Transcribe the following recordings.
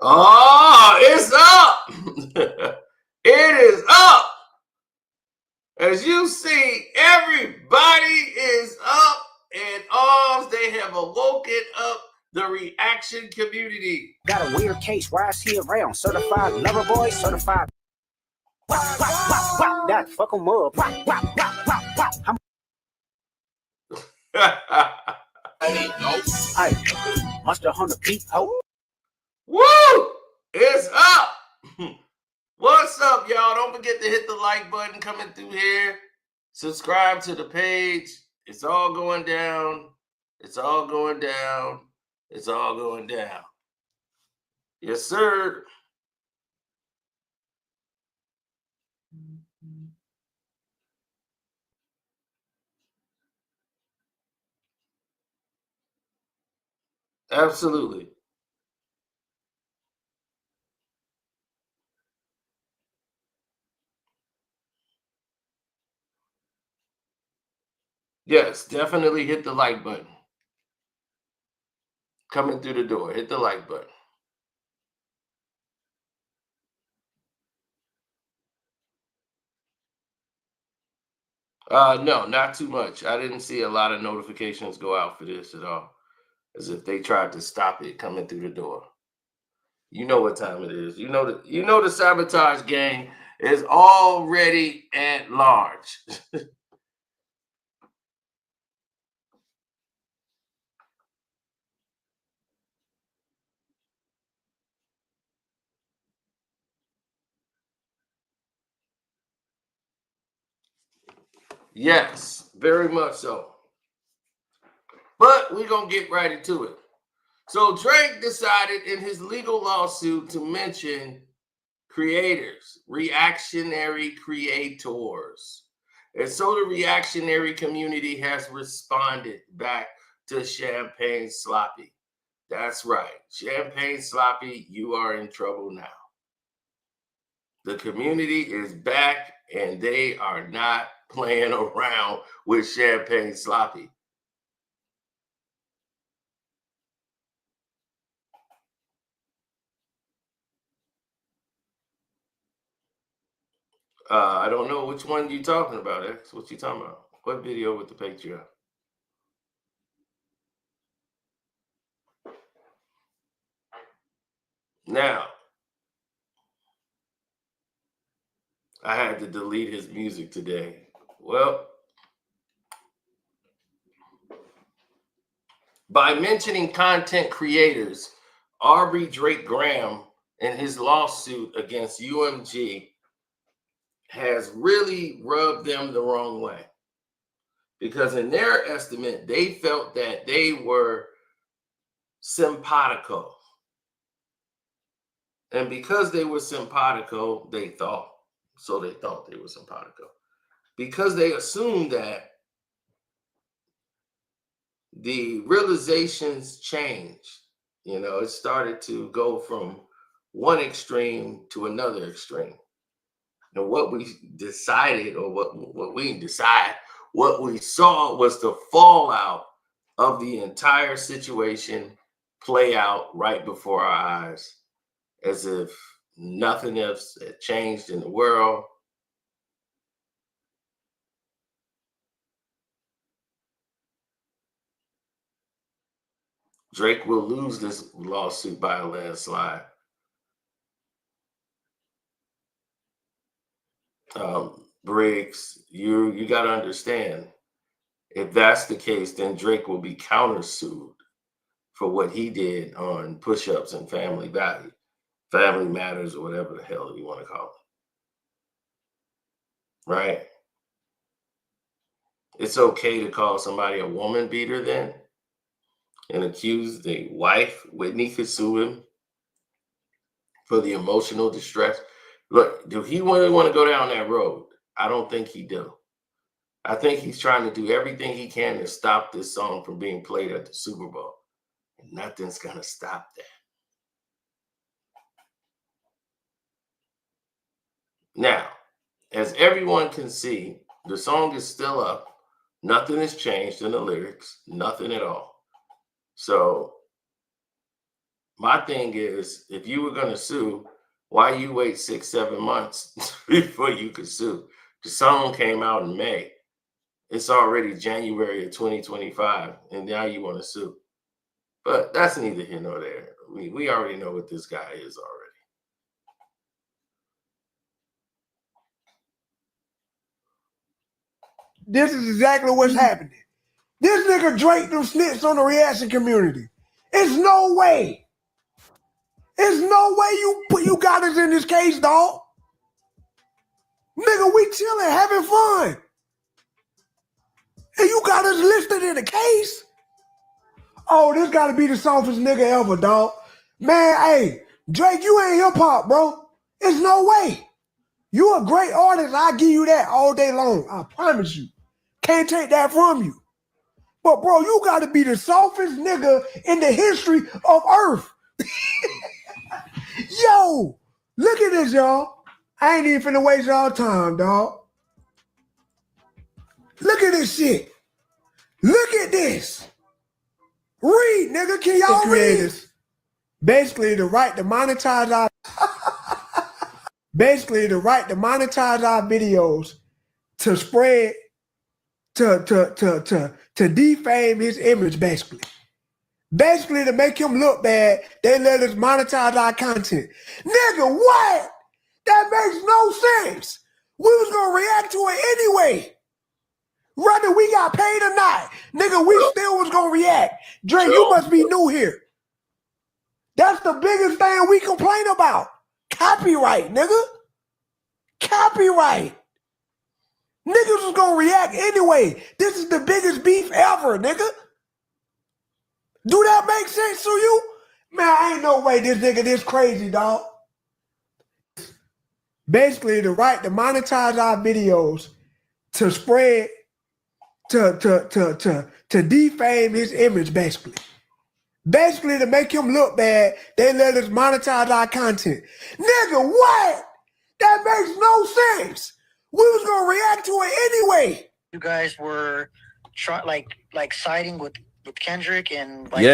Oh, it's up. It is up. As you see, everybody is up in arms. They have awoken up the reaction community. Got a weird case. Why is he around? Certified lover boy, certified. That fuck him up. Hey, must have 100 people. Woo! It's up. What's up, y'all? Don't forget to hit the like button coming through here. Subscribe to the page. It's all going down. It's all going down. It's all going down. Yes, sir. Absolutely. Yes, definitely hit the like button. Coming through the door, hit the like button. No, not too much. I didn't see a lot of notifications go out for this at all. As if they tried to stop it coming through the door. You know what time it is. You know the sabotage gang is already at large. Yes, very much so. But we're going to get right into it. So Drake decided in his legal lawsuit to mention creators, reactionary creators. And so the reactionary community has responded back to Champagne Sloppy. That's right. Champagne Sloppy, you are in trouble now. The community is back and they are not playing around with Champagne Sloppy. I don't know which one you're talking about, X. What you talking about? What video with the Patreon? Now, I had to delete his music today. Well, by mentioning content creators, Aubrey Drake Graham and his lawsuit against UMG has really rubbed them the wrong way. Because in their estimate, they felt that they were simpatico. And because they were simpatico, they thought they were simpatico. Because they assumed that the realizations changed. You know, it started to go from one extreme to another extreme. And what we decided, or what we decide, what we saw was the fallout of the entire situation play out right before our eyes, as if nothing else had changed in the world. Drake will lose this lawsuit by a landslide. Briggs, you got to understand, if that's the case, then Drake will be countersued for what he did on push-ups and family matters, or whatever the hell you want to call it. Right? It's okay to call somebody a woman beater then, and accuse the wife. Whitney could sue him for the emotional distress. Look, do he really want to go down that road? I don't think he do. I think he's trying to do everything he can to stop this song from being played at the Super Bowl. And nothing's going to stop that. Now, as everyone can see, the song is still up. Nothing has changed in the lyrics. Nothing at all. So My thing is, if you were going to sue, why you wait 6-7 months before you could sue? The song came out in May. It's already January of 2025, and now you want to sue. But that's neither here nor there. We already know what this guy is already. This is exactly what's happening. This nigga Drake them snitched on the reaction community. It's no way. It's no way you got us in this case, dog. Nigga, we chilling, having fun. And you got us listed in the case? Oh, this gotta be the softest nigga ever, dog. Man, hey, Drake, you ain't hip hop, bro. It's no way. You a great artist. I'll give you that all day long. I promise you. Can't take that from you. But, bro, you got to be the softest nigga in the history of Earth. Yo, look at this, y'all. I ain't even finna waste y'all time, dog. Look at this shit. Look at this. Read, nigga. Can y'all read this? Basically, the right to monetize our videos to spread to defame his image, basically. Basically, to make him look bad, they let us monetize our content. Nigga, what? That makes no sense. We was gonna react to it anyway. Whether we got paid or not, nigga, we still was gonna react. Drake, you must be new here. That's the biggest thing we complain about. Copyright, nigga. Copyright. Niggas was gonna react anyway. This is the biggest beef ever, nigga. Do that make sense to you? Man, ain't no way this nigga this crazy, dog. Basically, the right to monetize our videos to spread to defame his image, basically. Basically, to make him look bad, they let us monetize our content. Nigga, what? That makes no sense. We was gonna react to it anyway. You guys were siding with Kendrick and like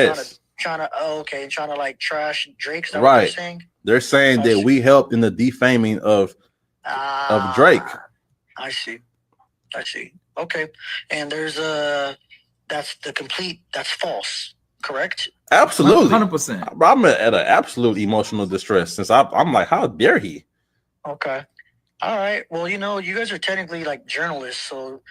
trying to like trash Drake. Is that what they're saying? They're saying that we helped in the defaming of Drake. I see. Okay, and there's that's false, correct? Absolutely, 100%. I'm at an absolute emotional distress since I'm like, how dare he? Okay. All right. Well, you guys are technically like journalists, so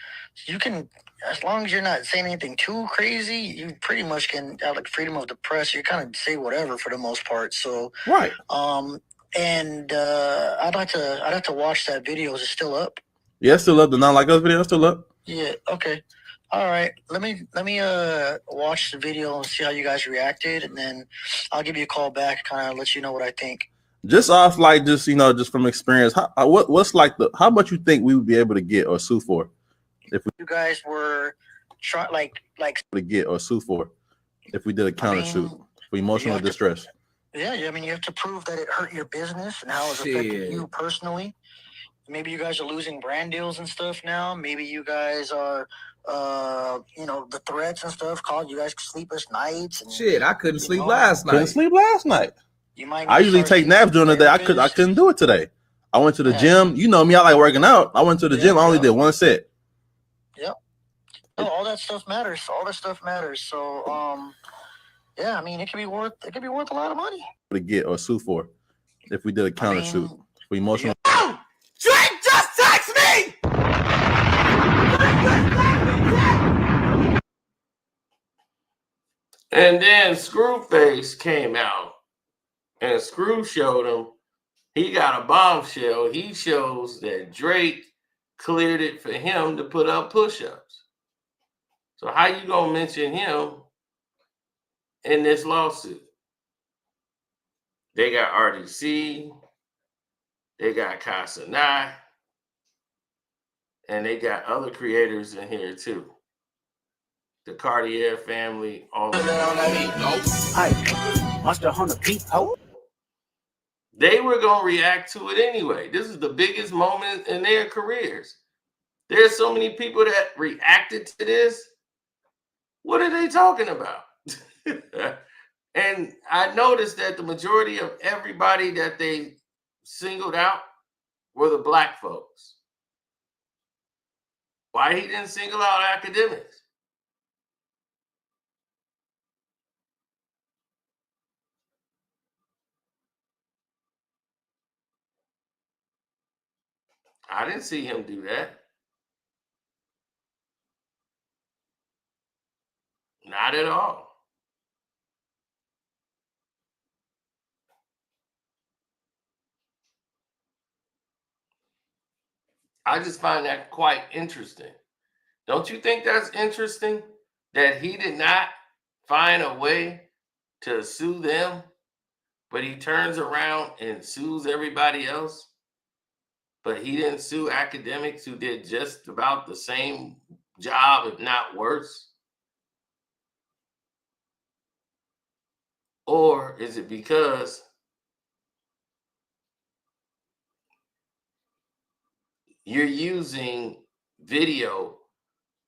you can, as long as you're not saying anything too crazy, you pretty much can have like freedom of the press. You kind of say whatever for the most part. So right. And I'd like to watch that video. Is it still up? Yeah, it's still up. The Not Like Us video is still up. Yeah. Okay. All right. Let me watch the video and see how you guys reacted, and then I'll give you a call back, kind of let you know what I think. Just off, like, just from experience, what's like how much you think we would be able to get or sue for if you guys were to get or sue for if we did a counter suit for emotional distress? Yeah, I mean, you have to prove that it hurt your business and how it's affected you personally. Maybe you guys are losing brand deals and stuff now. Maybe you guys are, the threats and stuff caused you guys sleepless nights. And, shit, I couldn't sleep last night. Couldn't sleep last night. You might. I usually take naps during the day. I couldn't do it today. I went to the gym. You know me, I like working out. I went to the gym. I only did one set. Yep. No, all that stuff matters. So, yeah, I mean, it could be worth a lot of money to get or sue for if we did a counter suit for emotional. Drake just text me. And then Screwface came out, and Screw showed him he got a bombshell. He shows that Drake cleared it for him to put up push-ups. So how you gonna mention him in this lawsuit? They got RDC, they got Casanai, and they got other creators in here too. The Cartier family, all of them. They were going to react to it anyway. This is the biggest moment in their careers. There's so many people that reacted to this. What are they talking about? And I noticed that the majority of everybody that they singled out were the black folks. Why he didn't single out academics? I didn't see him do that. Not at all. I just find that quite interesting. Don't you think that's interesting that he did not find a way to sue them, but he turns around and sues everybody else? But he didn't sue academics who did just about the same job, if not worse? Or is it because you're using video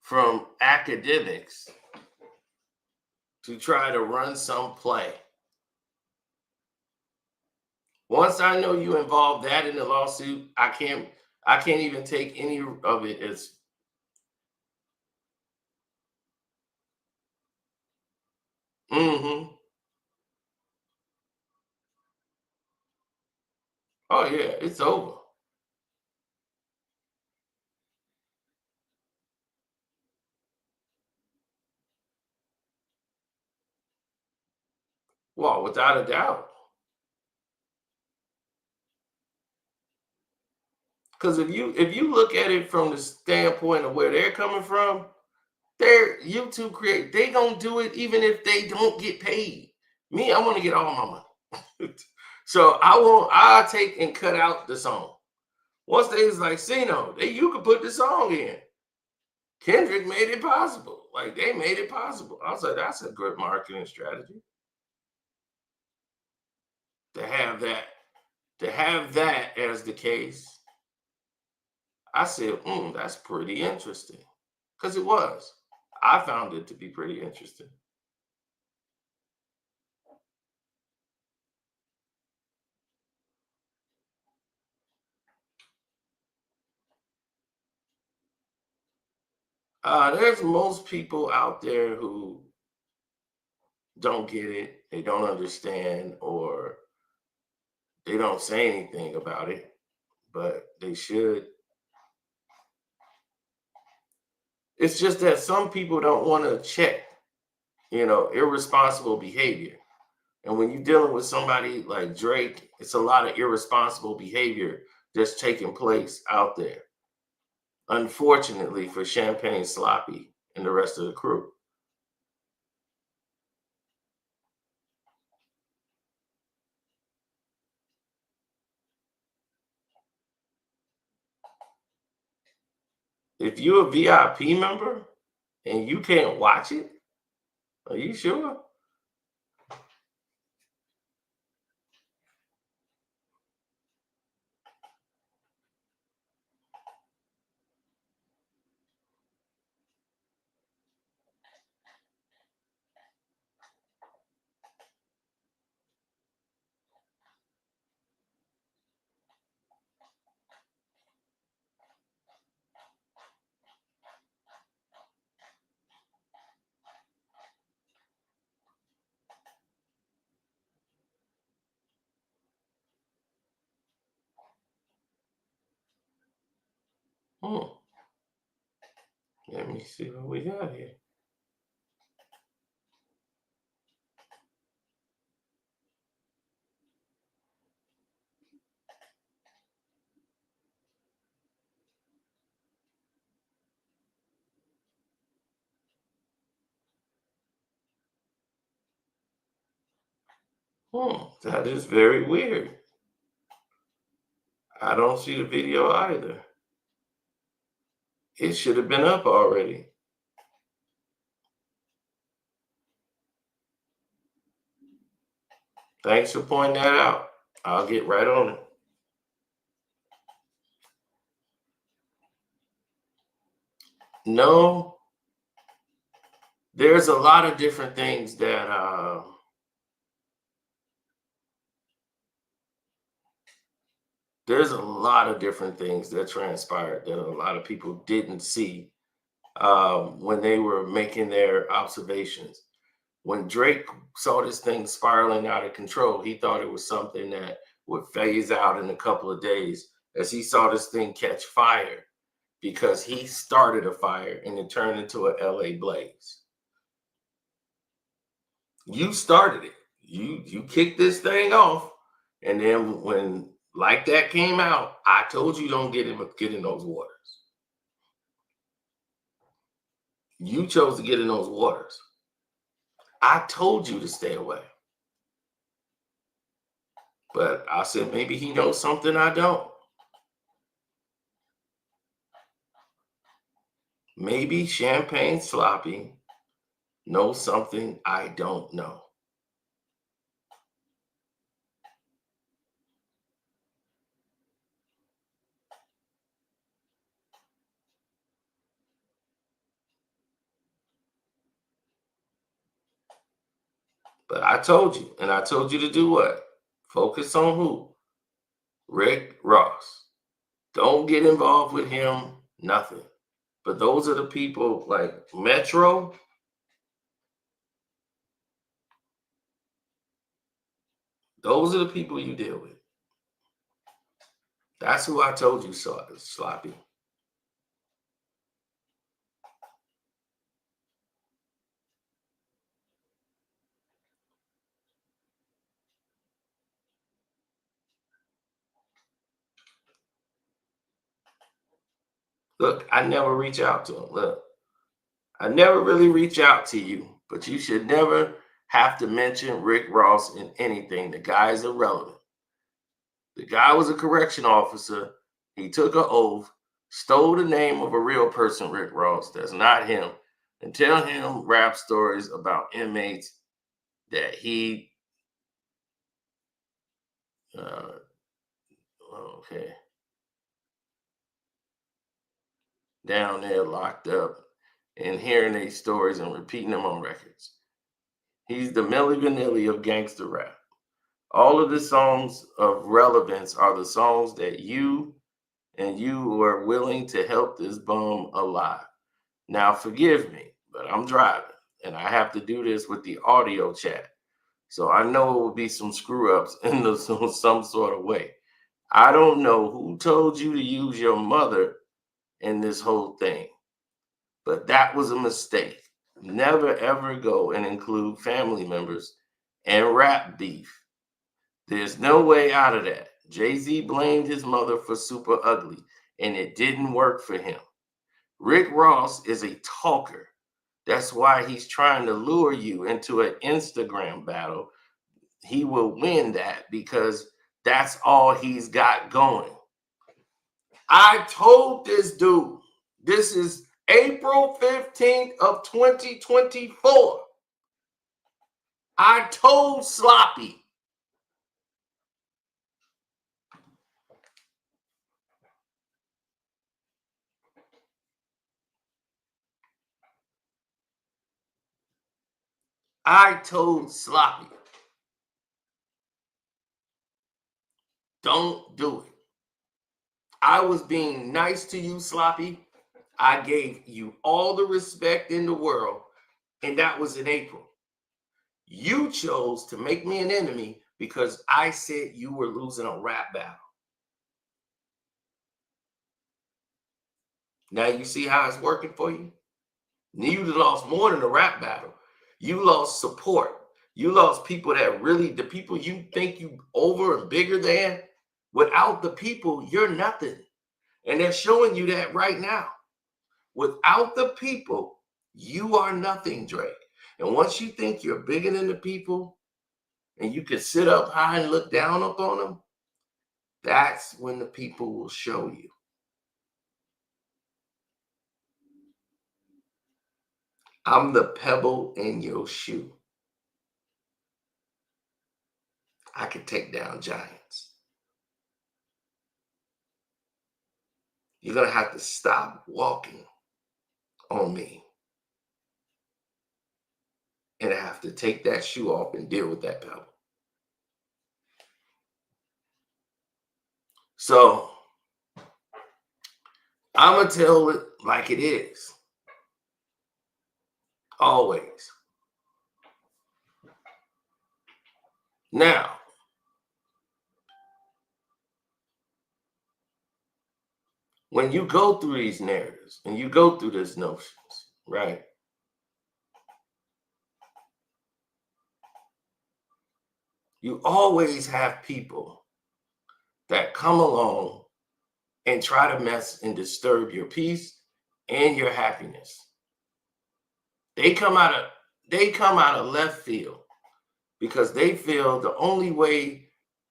from academics to try to run some play? Once I know you involved that in the lawsuit, I can't even take any of it as oh yeah, it's over. Well, without a doubt. Because if you look at it from the standpoint of where they're coming from, they're YouTube create. They gonna do it even if they don't get paid. Me, I want to get all my money. So I'll take and cut out the song. Once they was like, Sino, you could put the song in. Kendrick made it possible. Like they made it possible. I was like, that's a good marketing strategy. To have that as the case. I said, that's pretty interesting. Because it was. I found it to be pretty interesting. There's most people out there who don't get it, they don't understand, or they don't say anything about it, but they should. It's just that some people don't want to check, irresponsible behavior. And when you're dealing with somebody like Drake, it's a lot of irresponsible behavior that's taking place out there. Unfortunately for Champagne Sloppy and the rest of the crew. If you're a VIP member and you can't watch it, are you sure? Let me see what we got here. That is very weird. I don't see the video either. It should have been up already. Thanks for pointing that out. I'll get right on it. No, there's a lot of different things that there's a lot of different things that transpired that a lot of people didn't see when they were making their observations. When Drake saw this thing spiraling out of control, he thought it was something that would phase out in a couple of days as he saw this thing catch fire because he started a fire and it turned into a LA blaze. You started it. You kicked this thing off, and then when like that came out, I told you don't get in those waters. You chose to get in those waters. I told you to stay away. But I said maybe he knows something I don't. Maybe Champagne Sloppy knows something I don't know. But I told you, and I told you to do what? Focus on who? Rick Ross. Don't get involved with him, nothing. But those are the people like Metro. Those are the people you deal with. That's who I told you, Sloppy. Look, I never reach out to him. Look, I never really reach out to you, but you should never have to mention Rick Ross in anything. The guy is irrelevant. The guy was a correction officer. He took an oath, stole the name of a real person, Rick Ross. That's not him. And tell him rap stories about inmates that he, okay, down there locked up and hearing these stories and repeating them on records. He's the Milli Vanilli of gangster rap. All of the songs of relevance are the songs that you are willing to help this bum alive. Now, forgive me, but I'm driving and I have to do this with the audio chat. So I know it will be some screw ups in some sort of way. I don't know who told you to use your mother in this whole thing, but that was a mistake. Never ever go and include family members and rap beef. There's no way out of that. Jay-Z blamed his mother for Super Ugly, and it didn't work for him. Rick Ross is a talker. That's why he's trying to lure you into an Instagram battle. He will win that because that's all he's got going. I told this dude, this is April 15th of 2024. I told Sloppy. I told Sloppy. Don't do it. I was being nice to you, Sloppy. I gave you all the respect in the world, and that was in April. You chose to make me an enemy because I said you were losing a rap battle. Now you see how it's working for you? You lost more than a rap battle. You lost support. You lost people that really, the people you think you over and bigger than, without the people, you're nothing. And they're showing you that right now. Without the people, you are nothing, Drake. And once you think you're bigger than the people and you can sit up high and look down upon them, that's when the people will show you. I'm the pebble in your shoe. I can take down giants. You're going to have to stop walking on me and have to take that shoe off and deal with that pebble. So I'm going to tell it like it is. Always. Now, when you go through these narratives and you go through these notions, right? You always have people that come along and try to mess and disturb your peace and your happiness. They come out of left field because they feel the only way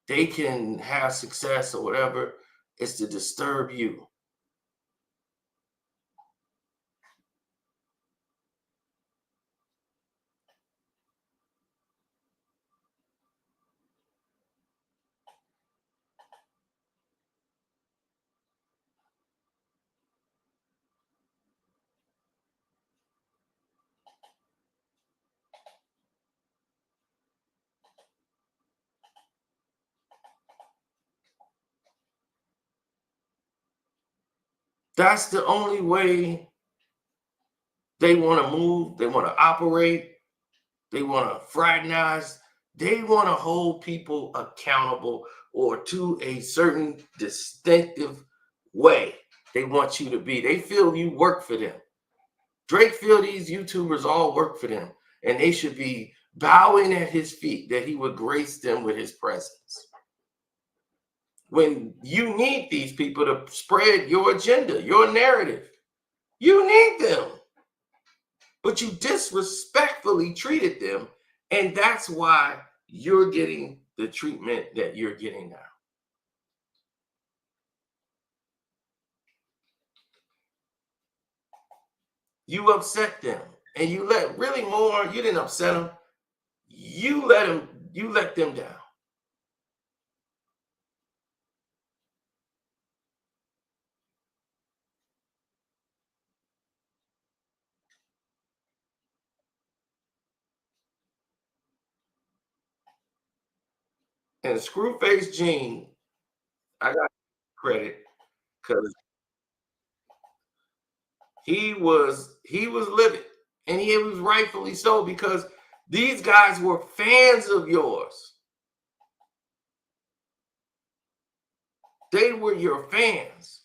they can have success or whatever is to disturb you. That's the only way they want to move, they want to operate, they want to fraternize, they want to hold people accountable or to a certain distinctive way they want you to be. They feel you work for them. Drake feel these YouTubers all work for them, and they should be bowing at his feet that he would grace them with his presence. When you need these people to spread your agenda, your narrative, you need them. But you disrespectfully treated them, and that's why you're getting the treatment that you're getting now. You upset them, and you let really more, you didn't upset them. You let them down. And Screwface Gene, I got credit because he was livid, and he was rightfully so, because these guys were fans of yours. They were your fans.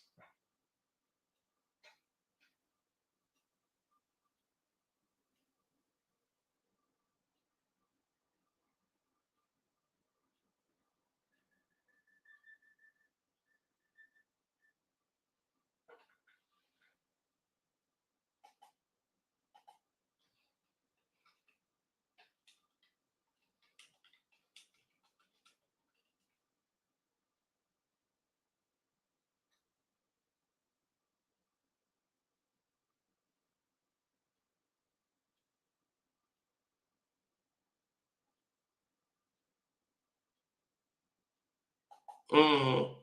Mm-hmm.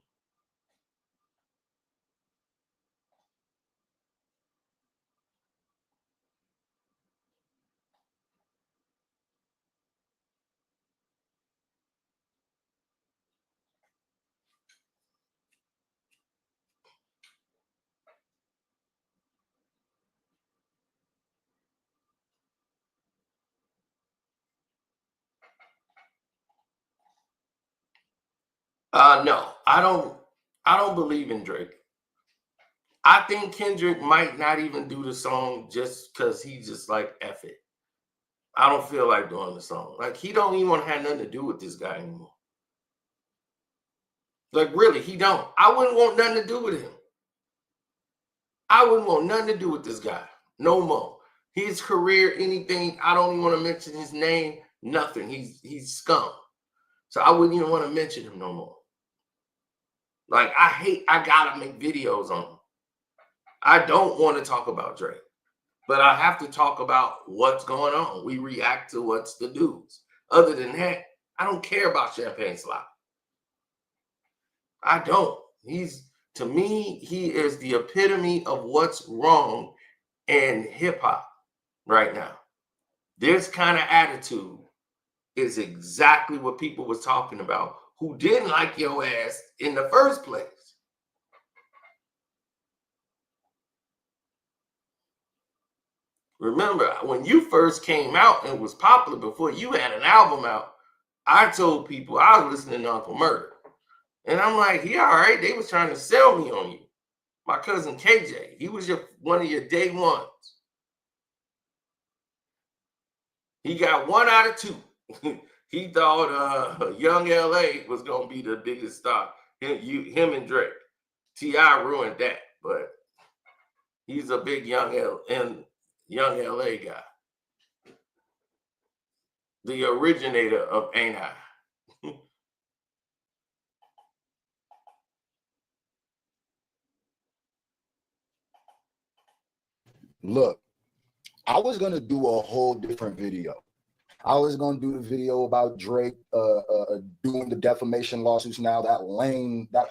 No, I don't believe in Drake. I think Kendrick might not even do the song just because he's just like, F it. I don't feel like doing the song. Like, he don't even want to have nothing to do with this guy anymore. Like, really, he don't. I wouldn't want nothing to do with him. I wouldn't want nothing to do with this guy. No more. His career, anything, I don't even want to mention his name, nothing. He's scum. So I wouldn't even want to mention him no more. Like, I gotta make videos on him. I don't want to talk about Drake, but I have to talk about what's going on. We react to what's the news. Other than that, I don't care about Champagne Slop. I don't. To me, he is the epitome of what's wrong in hip hop right now. This kind of attitude is exactly what people was talking about who didn't like your ass in the first place. Remember, when you first came out and was popular before you had an album out, I told people I was listening to Uncle Murder. And I'm like, he all right. They was trying to sell me on you. My cousin KJ, he was one of your day ones. He got 1 out of 2. He thought Young LA was gonna be the biggest star. Him and Drake. T.I. ruined that, but he's a big Young LA guy. The originator of Ain't I. Look, I was gonna do a whole different video. I was gonna do the video about Drake doing the defamation lawsuits now, that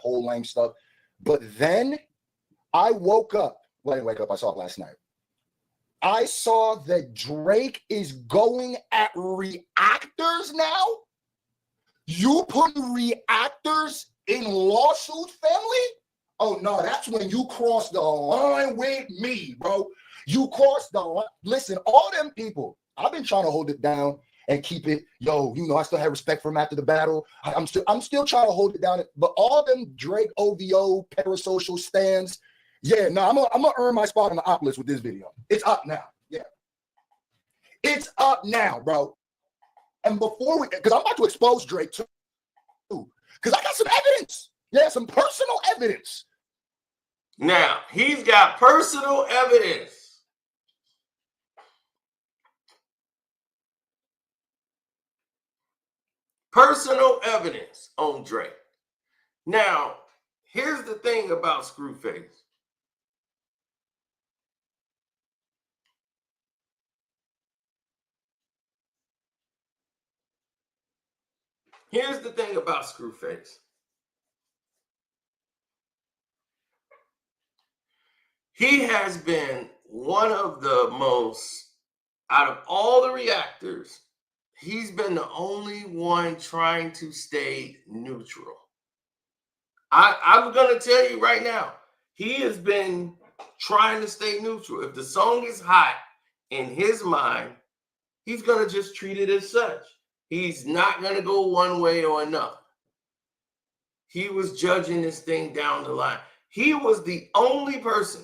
whole lame stuff. But then I woke up. Well, I didn't wake up, I saw it last night. I saw that Drake is going at Reactors now. You put Reactors in lawsuit, family? Oh no, that's when you cross the line with me, bro. You cross the line. Listen, all them people, I've been trying to hold it down and keep it, I still have respect for him after the battle. I'm still trying to hold it down. But all them Drake OVO parasocial stands, I'm gonna earn my spot on the op list with this video. It's up now. Yeah. It's up now, bro. And because I'm about to expose Drake too. Because I got some evidence. Yeah, some personal evidence. Now, he's got personal evidence. Personal evidence on Drake. Now, here's the thing about Screwface. Here's the thing about Screwface. He has been one of the most, out of all the reactors, he's been the only one trying to stay neutral. I'm going to tell you right now, he has been trying to stay neutral. If the song is hot in his mind, he's going to just treat it as such. He's not going to go one way or another. He was judging this thing down the line. He was the only person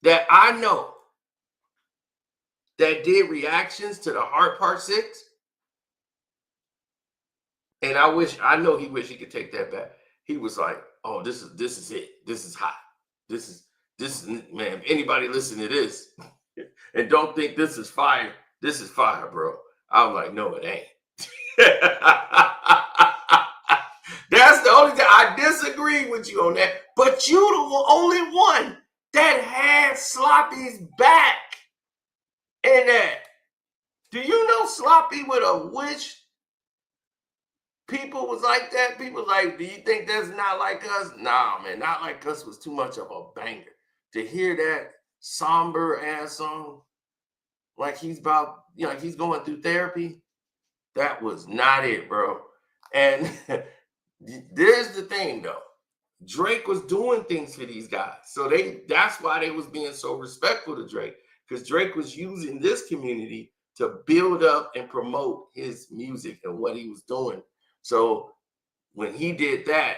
that I know that did reactions to the Heart Part 6. And I know he wished he could take that back. He was like, oh, this is it. This is hot. This is, man, if anybody listen to this and don't think this is fire, bro. I was like, no, it ain't. That's the only thing I disagree with you on that. But you the only one that had Sloppy's back in that. Do you know Sloppy would have wished people was like that? People like, do you think that's Not Like Us? Nah, man, Not Like Us was too much of a banger. To hear that somber ass song, like he's about, like he's going through therapy, that was not it, bro. And there's the thing, though. Drake was doing things for these guys. So that's why they was being so respectful to Drake, because Drake was using this community to build up and promote his music and what he was doing. So when he did that,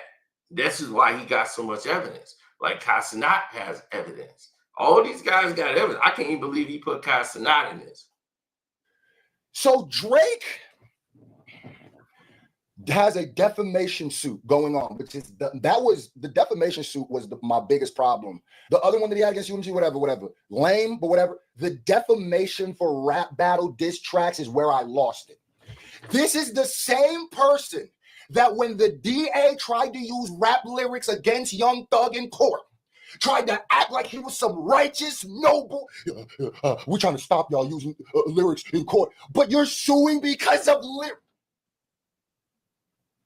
this is why he got so much evidence. Like Casanat has evidence. All these guys got evidence. I can't even believe he put Casanat in this. So Drake has a defamation suit going on, which is the defamation suit was my biggest problem. The other one that he had against UMG, whatever, lame, but whatever. The defamation for rap battle diss tracks is where I lost it. This is the same person that when the DA tried to use rap lyrics against Young Thug in court, tried to act like he was some righteous, noble. We're trying to stop y'all using lyrics in court, but you're suing because of lyrics.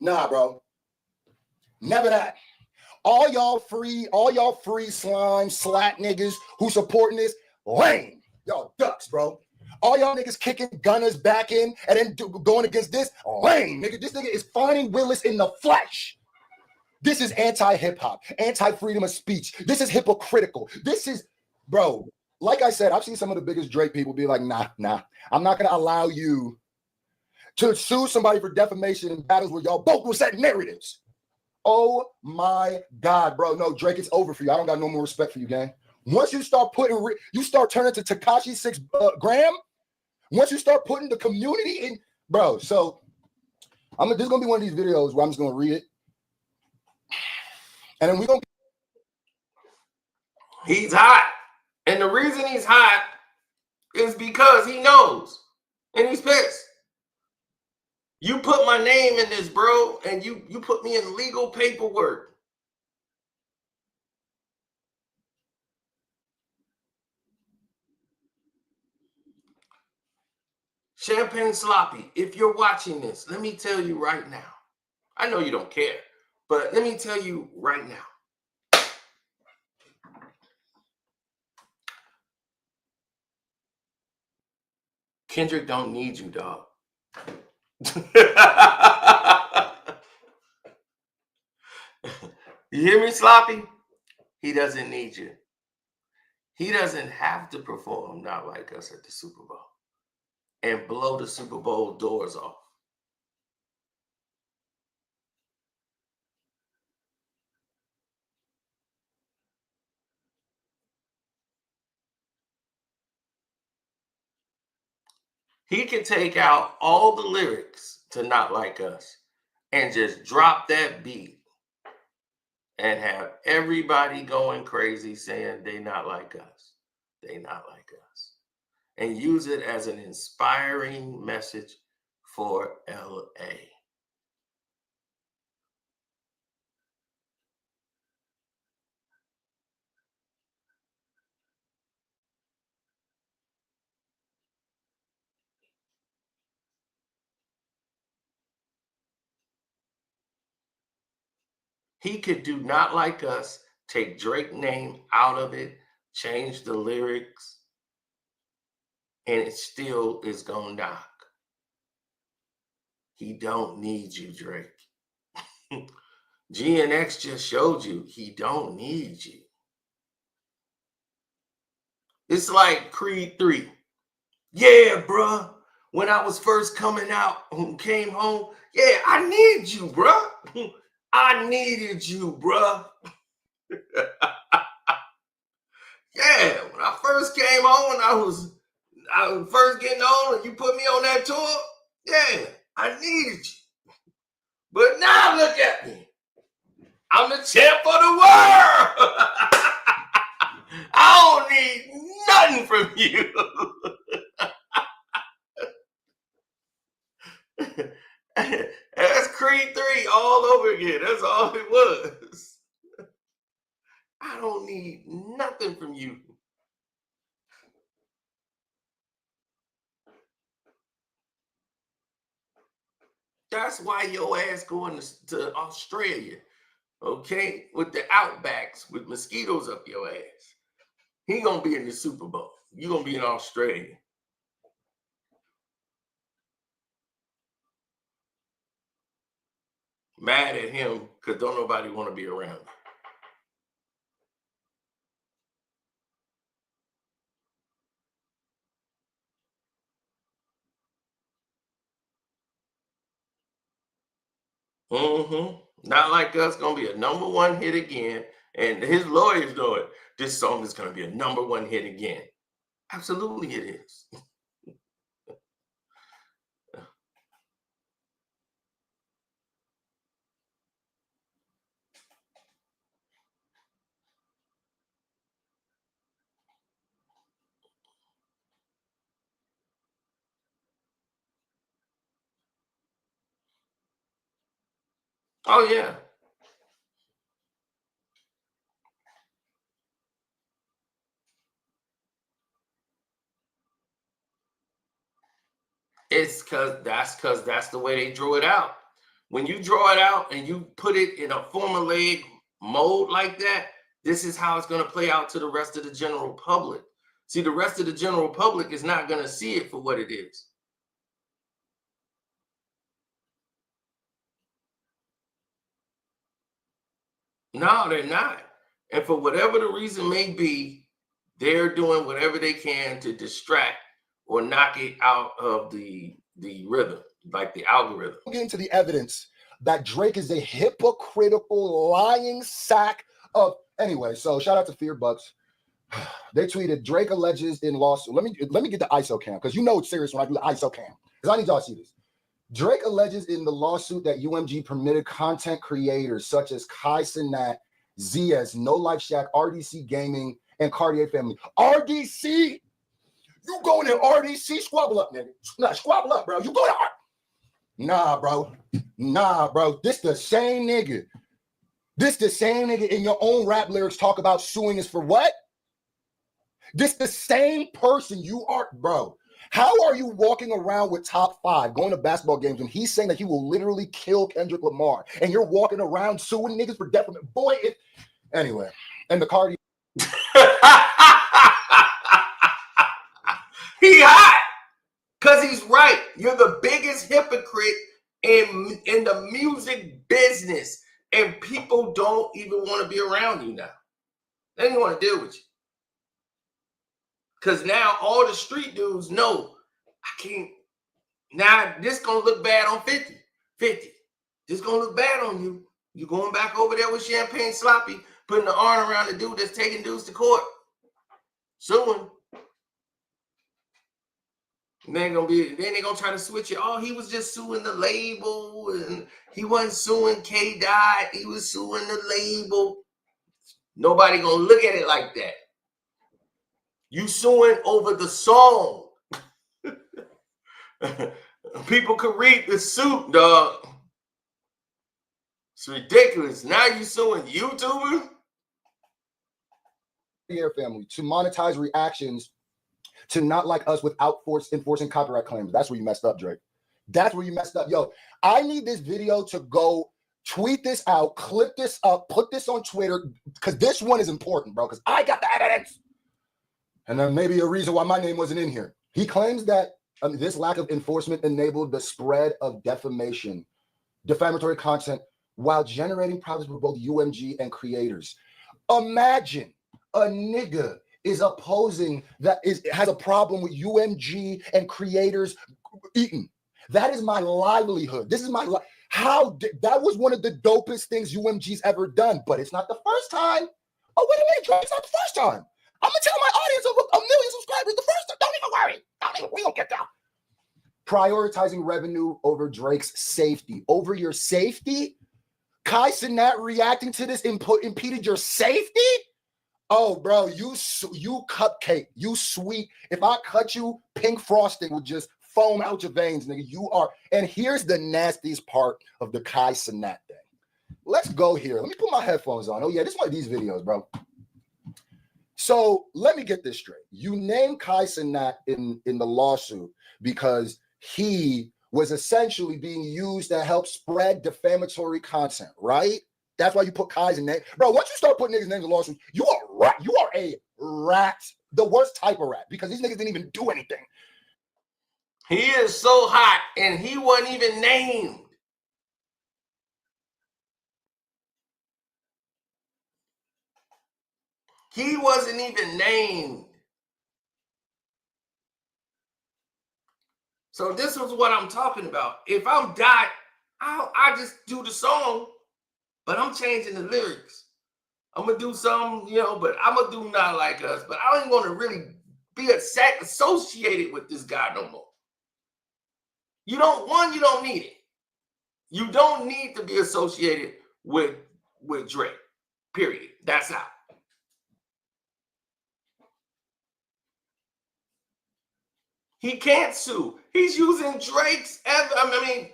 Nah, bro. Never that. All y'all free slime, slat niggas who supporting this, lame. Y'all ducks, bro. All y'all niggas kicking Gunners back in and then going against this lame nigga. This nigga is finding Willis in the flesh. This is anti-hip-hop, anti-freedom of speech. This is hypocritical. This is, bro, like I said, I've seen some of the biggest Drake people be like, nah, I'm not gonna allow you to sue somebody for defamation in battles where y'all both will set narratives. Oh my God, bro. No, Drake, it's over for you. I don't got no more respect for you, gang. Once you start you start turning to Tekashi 6 Graham, once you start putting the community in, bro, so this is gonna be one of these videos where I'm just gonna read it. And then we're gonna. He's hot. And the reason he's hot is because he knows. And he's pissed. You put my name in this, bro, and you put me in legal paperwork. Champagne Sloppy, if you're watching this, let me tell you right now. I know you don't care, but let me tell you right now. Kendrick don't need you, dog. You hear me, Sloppy? He doesn't need you. He doesn't have to perform Not Like Us at the Super Bowl and blow the Super Bowl doors off. He can take out all the lyrics to Not Like Us and just drop that beat and have everybody going crazy saying they not like us. They not like us. And use it as an inspiring message for LA. He could do Not Like Us, take Drake's name out of it, change the lyrics, and it still is gonna knock. He don't need you, Drake. GNX just showed you he don't need you. It's like Creed 3. Yeah, bruh. When I was first coming out and came home, yeah, I need you, bruh. I needed you, bruh. Yeah, when I first came on, I was first getting on and you put me on that tour. Yeah, I needed you. But now look at me. I'm the champ of the world. I don't need nothing from you. That's Creed 3 all over again. That's all it was. I don't need nothing from you. That's why your ass going to Australia, okay, with the outbacks, with mosquitoes up your ass. He gonna be in the Super Bowl. You gonna be in Australia. Mad at him because don't nobody want to be around him. Not Like Us gonna be a #1 hit again, and his lawyers know it. This song is gonna be a #1 hit again. Absolutely, it is. Oh yeah. It's because that's the way they drew it out. When you draw it out and you put it in a formulaic mode like that, this is how it's going to play out to the rest of the general public. See, the rest of the general public is not going to see it for what it is. No, they're not. And for whatever the reason may be, they're doing whatever they can to distract or knock it out of the rhythm, like the algorithm. Get into the evidence that Drake is a hypocritical, lying sack of. Anyway, so shout out to Fear Bucks. They tweeted Drake alleges in lawsuit. Let me get the ISO cam because you know it's serious when I do the ISO cam because I need y'all to see this. Drake alleges in the lawsuit that UMG permitted content creators such as Kai Cenat, ZS, No Life Shack, RDC Gaming, and Cartier Family. RDC? You going to RDC? Squabble up, nigga. Nah, squabble up, bro. You go to Nah, bro. Nah, bro. This the same nigga. This the same nigga in your own rap lyrics talk about suing us for what? This the same person you are, bro. How are you walking around with top 5 going to basketball games when he's saying that he will literally kill Kendrick Lamar and you're walking around suing niggas for defamation? Boy, anyway. And the Cardi. He hot because he's right. You're the biggest hypocrite in the music business, and people don't even want to be around you now. They don't want to deal with you. Because now all the street dudes know, I can't, now this going to look bad on 50. 50. This going to look bad on you. You going back over there with Champagne Sloppy, putting the arm around the dude that's taking dudes to court. Suing. Then they're going to try to switch it. Oh, he was just suing the label, and he wasn't suing K-Dot. He was suing the label. Nobody going to look at it like that. You suing over the song. People could read the suit, dog. It's ridiculous. Now you suing YouTubers? Family to monetize reactions to not like us without enforcing copyright claims. That's where you messed up, Drake. That's where you messed up. Yo, I need this video to go tweet this out, clip this up, put this on Twitter, because this one is important, bro, because I got the evidence. And then maybe a reason why my name wasn't in here. He claims that this lack of enforcement enabled the spread of defamatory content, while generating profits for both UMG and creators. Imagine a nigga is opposing has a problem with UMG and creators eating. That is my livelihood. This is my life. That was one of the dopest things UMG's ever done, but it's not the first time. Oh, wait a minute, Drake, it's not the first time. I'm gonna tell my audience of 1 million subscribers the first time. Don't even worry. We don't get down. Prioritizing revenue over Drake's safety. Over your safety? Kai Cenat reacting to this impeded your safety? Oh, bro, you cupcake. You sweet. If I cut you, pink frosting would just foam out your veins, nigga. You are. And here's the nastiest part of the Kai Cenat thing. Let's go here. Let me put my headphones on. Oh, yeah, this is one of these videos, bro. So let me get this straight. You named Kai Cenat in the lawsuit because he was essentially being used to help spread defamatory content, right? That's why you put Kai's name. Bro, once you start putting niggas' names in lawsuits, you are a rat. The worst type of rat, because these niggas didn't even do anything. He is so hot, and he wasn't even named. He wasn't even named. So this was what I'm talking about. If I'm Dot, I just do the song, but I'm changing the lyrics. I'm going to do something, but I'm going to do Not Like Us. But I don't even want to really be associated with this guy no more. You don't need it. You don't need to be associated with Drake, period. That's out. He can't sue. He's using Drake's,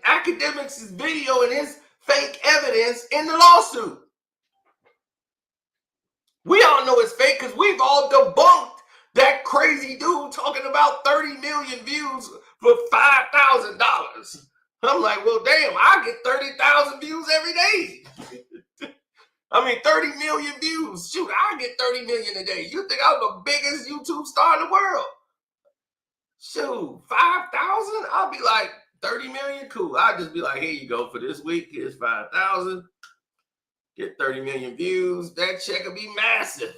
academics' video and his fake evidence in the lawsuit. We all know it's fake because we've all debunked that crazy dude talking about 30 million views for $5,000. I'm like, well, damn, I get 30,000 views every day. I mean, 30 million views. Shoot, I get 30 million a day. You think I'm the biggest YouTube star in the world? Shoot, 5,000? I'll be like, 30 million? Cool. I'll just be like, here you go for this week. Here's 5,000. Get 30 million views. That check will be massive.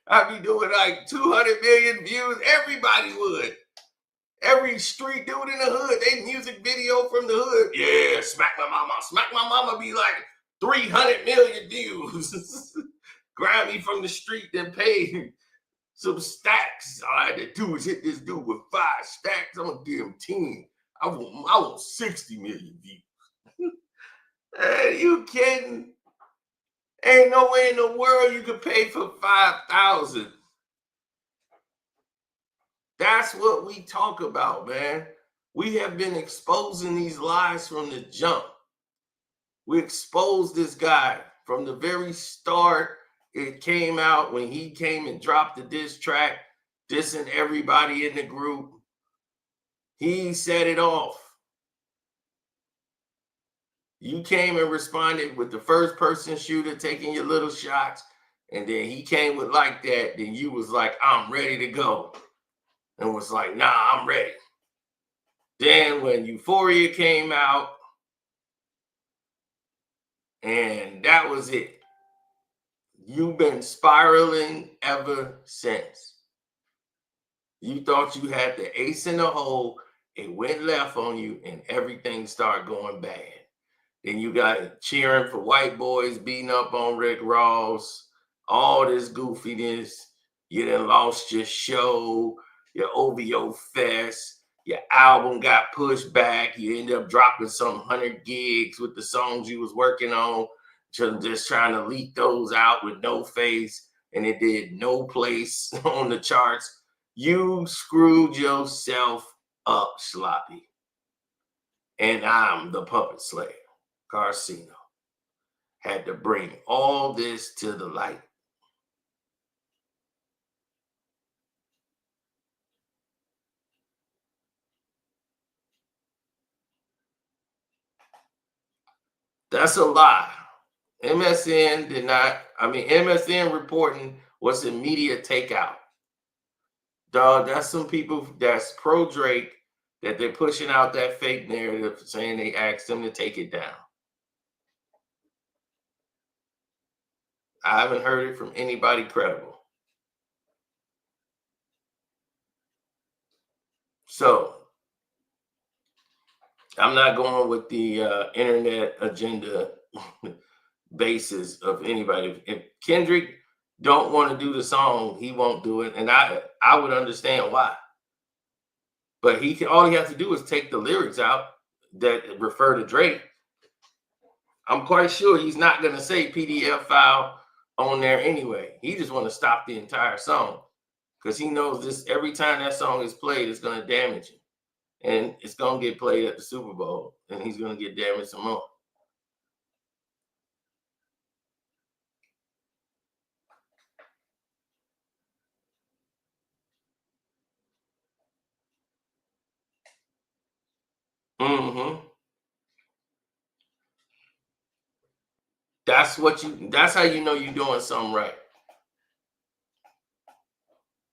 I'd be doing like 200 million views. Everybody would. Every street dude in the hood, they music video from the hood. Yeah, smack my mama. Smack my mama be like 300 million views. Grab me from the street and pay some stacks. All I had to do is hit this dude with 5 stacks. I'm gonna give him 10. I want 60 million views. Hey, you kidding? Ain't no way in the world you could pay for 5,000. That's what we talk about, man. We have been exposing these lies from the jump. We exposed this guy from the very start. It came out when he came and dropped the diss track, dissing everybody in the group. He set it off. You came and responded with the first person shooter taking your little shots, and then he came with like that. Then you was like, I'm ready to go. And was like, nah, I'm ready. Then when Euphoria came out, and that was it. You've been spiraling ever since. You thought you had the ace in the hole, it went left on you, and everything started going bad. Then you got cheering for white boys, beating up on Rick Ross, all this goofiness. You done lost your show, your OVO fest, your album got pushed back. You ended up dropping some 100 gigs with the songs you was working on, just trying to leak those out with no face, and it did no place on the charts. You screwed yourself up, Sloppy. And I'm the puppet slayer, Carcino. Had to bring all this to the light. That's a lie. MSN did not, MSN reporting was immediate takeout. Dog, that's some people that's pro Drake that they're pushing out that fake narrative saying they asked them to take it down. I haven't heard it from anybody credible. So, I'm not going with the internet agenda basis of anybody. If Kendrick don't want to do the song, he won't do it, and I would understand why. But all he has to do is take the lyrics out that refer to Drake. I'm quite sure he's not going to say PDF file on there anyway. He just want to stop the entire song because he knows this. Every time that song is played, it's going to damage him, and it's going to get played at the Super Bowl, and he's going to get damaged some more. Mm-hmm. That's how you know you're doing something right.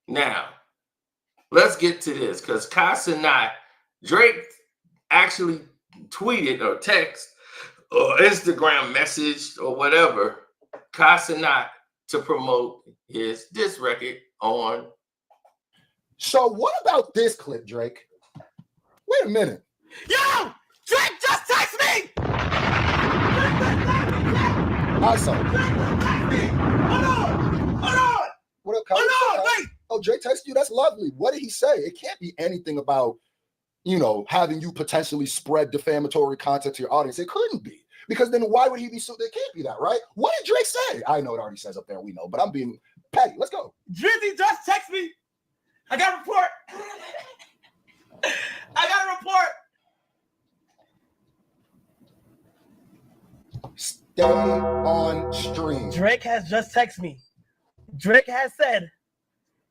Now, let's get to this because Casanat, Drake actually tweeted or text or Instagram message or whatever, Casanat to promote his diss record on. So what about this clip, Drake? Wait a minute. Yo! Drake just text me! Awesome. Hold on! What up, Hold on, wait! Oh, Drake texted you? That's lovely. What did he say? It can't be anything about, having you potentially spread defamatory content to your audience. It couldn't be. Because then why would he be so? It can't be that, right? What did Drake say? I know it already says up there, we know, but I'm being petty. Let's go. Drizzy just text me. I got a report. Stay on stream. Drake has just texted me. Drake has said,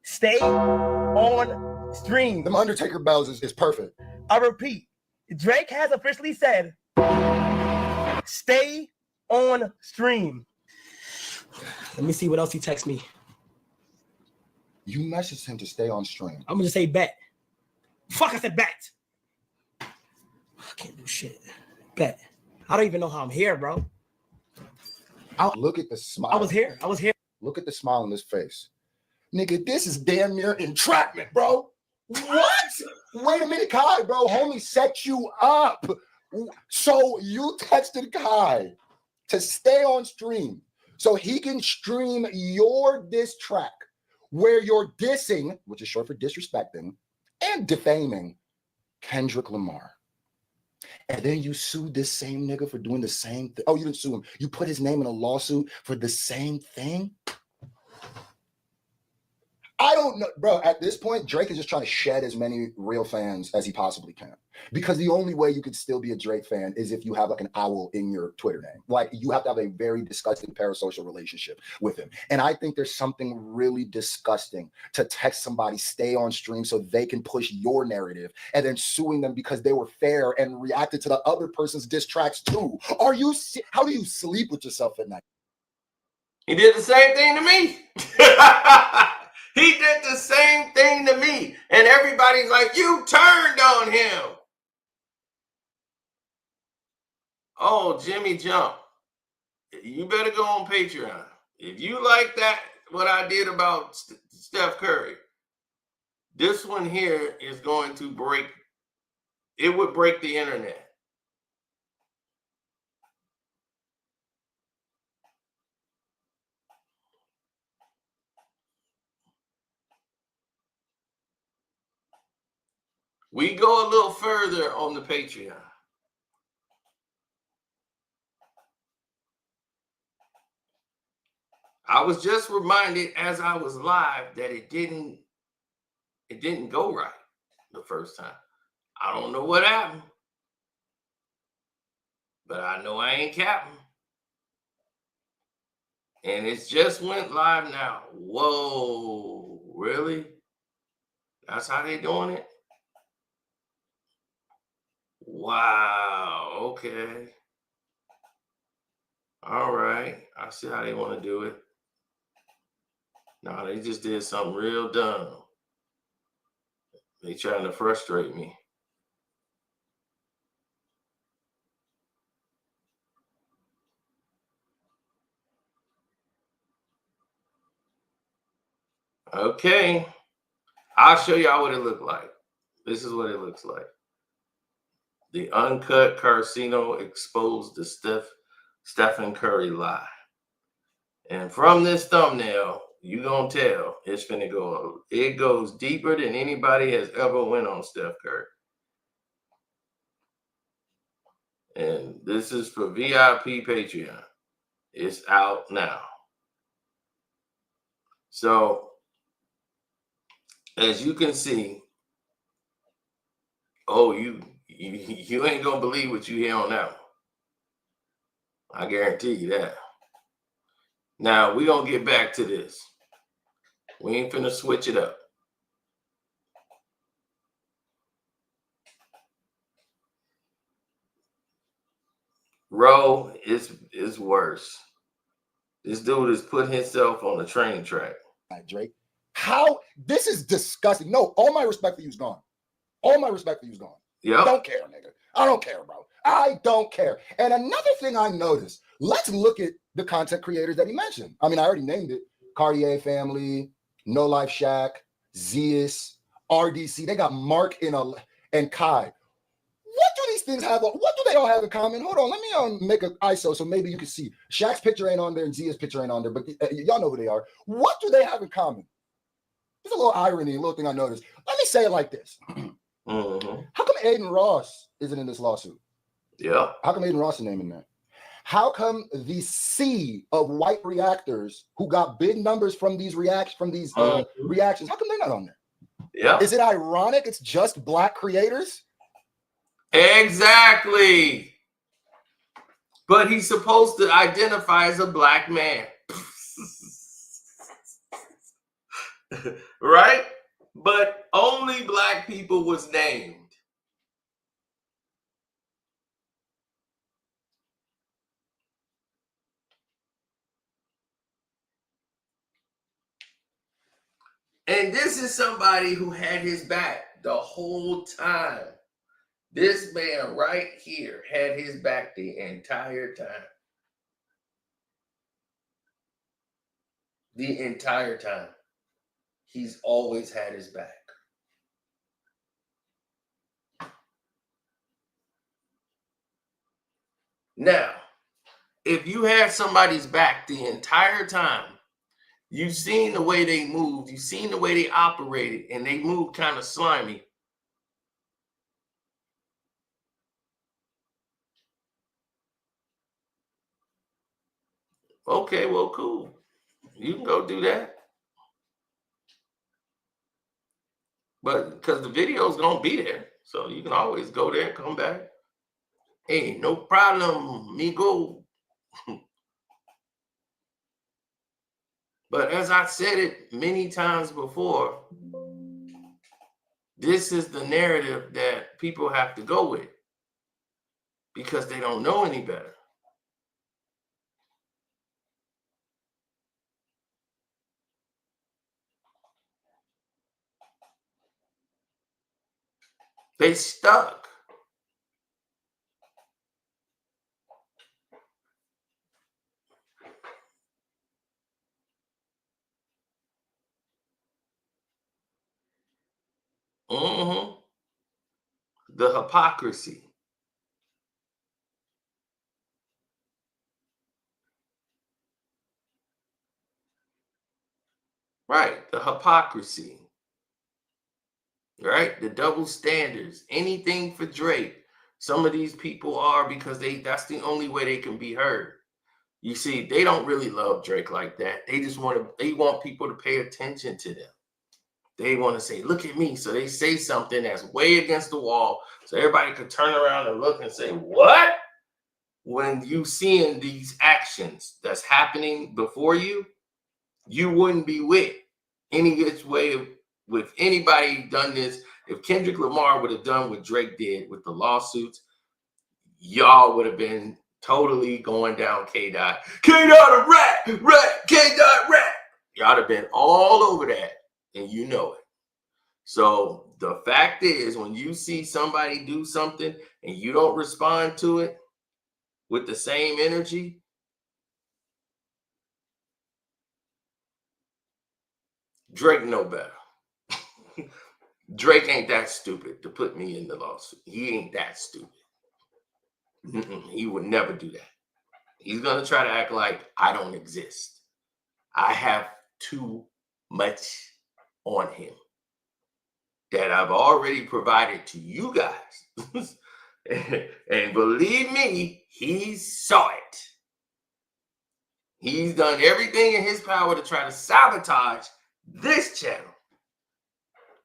stay on stream. Them Undertaker bells is perfect. I repeat, Drake has officially said, stay on stream. Let me see what else he texts me. You messaged him to stay on stream. I'm gonna just say bet. Fuck, I said bet. I can't do shit. Bet. I don't even know how I'm here, bro. Look at the smile. I was here. Look at the smile on his face. Nigga, this is damn near entrapment, bro. What? Wait a minute, Kai, bro. Homie set you up. So you texted Kai to stay on stream so he can stream your diss track where you're dissing, which is short for disrespecting, and defaming Kendrick Lamar. And then you sued this same nigga for doing the same thing. Oh, you didn't sue him. You put his name in a lawsuit for the same thing? I don't know, bro. At this point, Drake is just trying to shed as many real fans as he possibly can. Because the only way you could still be a Drake fan is if you have like an owl in your Twitter name. Like you have to have a very disgusting parasocial relationship with him. And I think there's something really disgusting to text somebody, stay on stream so they can push your narrative and then suing them because they were fair and reacted to the other person's diss tracks too. How do you sleep with yourself at night? He did the same thing to me. He did the same thing to me. And everybody's like, you turned on him. Oh, Jimmy Jump. You better go on Patreon. If you like that, what I did about Steph Curry, this one here is going to break. It would break the internet. We go a little further on the Patreon. I was just reminded as I was live that it didn't go right the first time. I don't know what happened, but I know I ain't capping. And it just went live now. Whoa, really? That's how they doing it? Wow, okay. All right, I see how they want to do it. No, they just did something real dumb. They trying to frustrate me. Okay, I'll show y'all what it looked like. This is what it looks like. The uncut Carcino exposed the Stephen Curry lie. And from this thumbnail, you gonna tell it's finna go. It goes deeper than anybody has ever went on Steph Curry. And this is for VIP Patreon. It's out now. So, as you can see, oh, you ain't gonna believe what you hear on that one. I guarantee you that. Now, we're gonna get back to this. We ain't finna switch it up. Roe is worse. This dude has put himself on the train track. Drake, how? This is disgusting. No, all my respect for you's gone. All my respect for you's gone. Yep. I don't care, nigga. I don't care, bro. I don't care. And another thing I noticed, let's look at the content creators that he mentioned. I mean, I already named it. Cartier Family, No Life Shack, Zeus, RDC. They got Mark and Kai. What do these things have? What do they all have in common? Hold on, let me make an ISO so maybe you can see. Shaq's picture ain't on there and Zia's picture ain't on there, but y'all know who they are. What do they have in common? There's a little irony, a little thing I noticed. Let me say it like this. Mm-hmm. How come Aiden Ross isn't in this lawsuit? Yeah. How come Aiden Ross is named in there? How come the sea of white reactors who got big numbers from these reactions, how come they're not on there? Yeah. Is it ironic it's just black creators? Exactly. But he's supposed to identify as a black man. Right? But only black people was named. is somebody who had his back the whole time. This man right here had his back the entire time. The entire time. He's always had his back. Now, if you had somebody's back the entire time, you've seen the way they moved, you've seen the way they operated, and they moved kind of slimy. Okay, well, cool. You can go do that. But because the video's going to be there, so you can always go there and come back. Hey, no problem, migo. But as I said it many times before, this is the narrative that people have to go with because they don't know any better. They stuck. Mm-hmm. The hypocrisy. Right, the hypocrisy. Right, the double standards. Anything for Drake. Some of these people are because that's the only way they can be heard. You see, they don't really love Drake like that. They just want people to pay attention to them. They want to say, look at me. So they say something that's way against the wall. So everybody could turn around and look and say, what? When you seeing these actions that's happening before you, you wouldn't be with any which way with anybody done this. If Kendrick Lamar would have done what Drake did with the lawsuits, y'all would have been totally going down K-Dot. K-Dot a rat, K-Dot rat. Y'all have been all over that, and you know it. So the fact is, when you see somebody do something and you don't respond to it with the same energy, Drake know better. Drake ain't that stupid to put me in the lawsuit. He ain't that stupid. He would never do that. He's going to try to act like I don't exist. I have too much on him that I've already provided to you guys. And believe me, he saw it. He's done everything in his power to try to sabotage this channel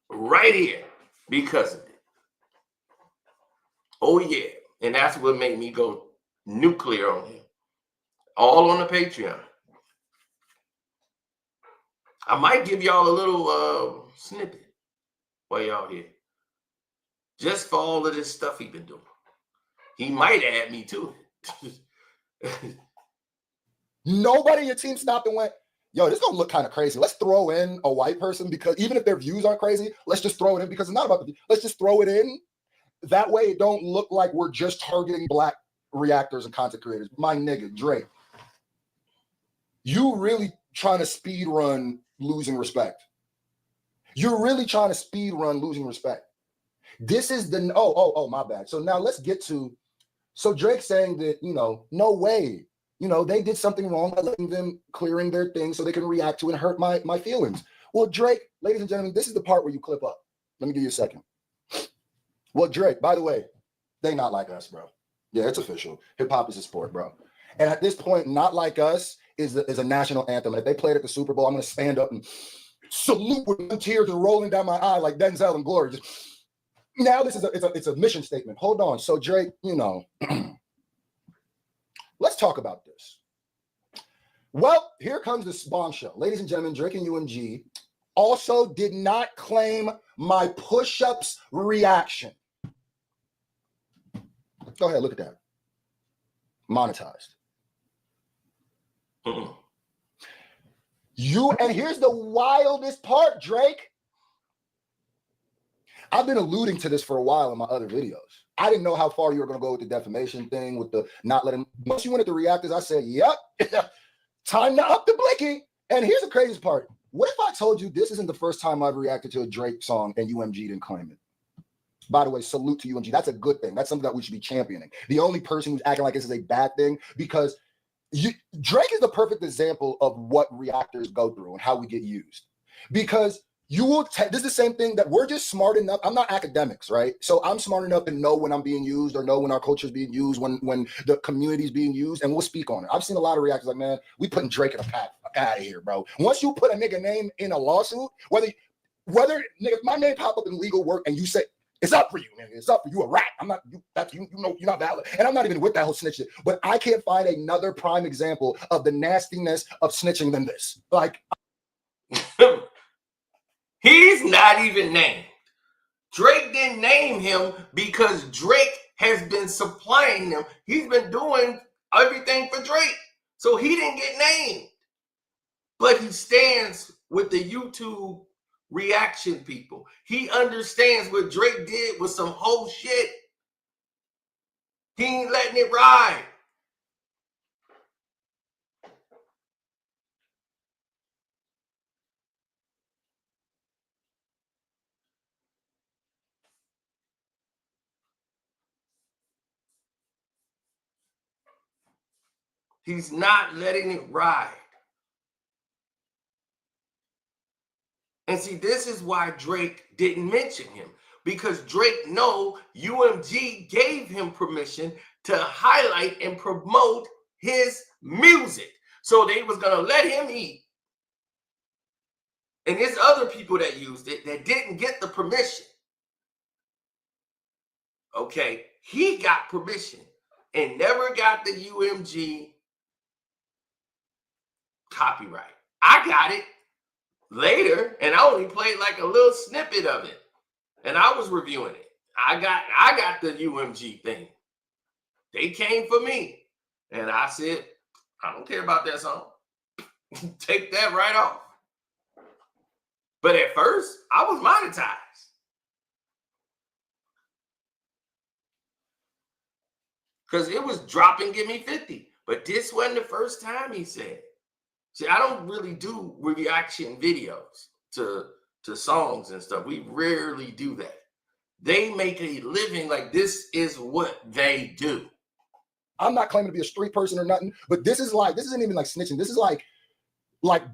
right here because of it. Oh, yeah. And that's what made me go nuclear on him. All on the Patreon. I might give y'all a little snippet while y'all here. Just for all of this stuff he been doing. He might add me to it. Nobody in your team stopped and went, yo, this is gonna look kind of crazy. Let's throw in a white person because even if their views aren't crazy, let's just throw it in because it's not about the view. Let's just throw it in. That way it don't look like we're just targeting black reactors and content creators. My nigga, Drake, you really trying to speed run losing respect. You're really trying to speed run losing respect. This is the, my bad. So now let's get to, so Drake saying that, no way, they did something wrong by letting them clearing their thing so they can react to it and hurt my feelings. Well, Drake, ladies and gentlemen, this is the part where you clip up. Let me give you a second. Well, Drake, by the way, they not like us, bro. Yeah, it's official. Hip hop is a sport, bro. And at this point, Not Like Us is a national anthem. And if they played at the Super Bowl, I'm going to stand up and salute with tears and rolling down my eye like Denzel and Glory. Just, now this is it's a mission statement. Hold on. So Drake, let's talk about this. Well, here comes this bombshell. Ladies and gentlemen, Drake and UMG also did not claim my push-ups reaction. Go ahead, look at that. Monetized. And here's the wildest part, Drake. I've been alluding to this for a while in my other videos. I didn't know how far you were going to go with the defamation thing, with the not letting. Once you went at the reactors, I said, yep, time to up the blicky. And here's the craziest part. What if I told you this isn't the first time I've reacted to a Drake song and UMG didn't claim it? By the way, salute to UMG. That's a good thing. That's something that we should be championing. The only person who's acting like this is a bad thing, because Drake is the perfect example of what reactors go through and how we get used. Because you will this is the same thing that we're just smart enough. I'm not academics, right? So I'm smart enough to know when I'm being used, or know when our culture is being used, when the community is being used, and we'll speak on it. I've seen a lot of reactors like, man, we putting Drake in a pack. Fuck out of here, bro. Once you put a nigga name in a lawsuit, whether nigga, if my name pop up in legal work and you say, it's up for you, nigga. It's up for you. A rat. I'm not. You know you're not valid. And I'm not even with that whole snitch shit. But I can't find another prime example of the nastiness of snitching than this. Like, he's not even named. Drake didn't name him because Drake has been supplying them. He's been doing everything for Drake, so he didn't get named. But he stands with the YouTube reaction people. He understands what Drake did with some whole shit. He ain't letting it ride. He's not letting it ride. And see, this is why Drake didn't mention him, because Drake know UMG gave him permission to highlight and promote his music. So they was going to let him eat. And there's other people that used it that didn't get the permission. Okay, he got permission and never got the UMG copyright. I got it later, and I only played like a little snippet of it, and I was reviewing it. I got the UMG thing. They came for me, and I said, I don't care about that song. Take that right off. But at first, I was monetized. Because it was drop and give me 50. But this wasn't the first time he said. See, I don't really do reaction videos to songs and stuff. We rarely do that. They make a living, like this is what they do. I'm not claiming to be a street person or nothing, but this isn't even like snitching. This is like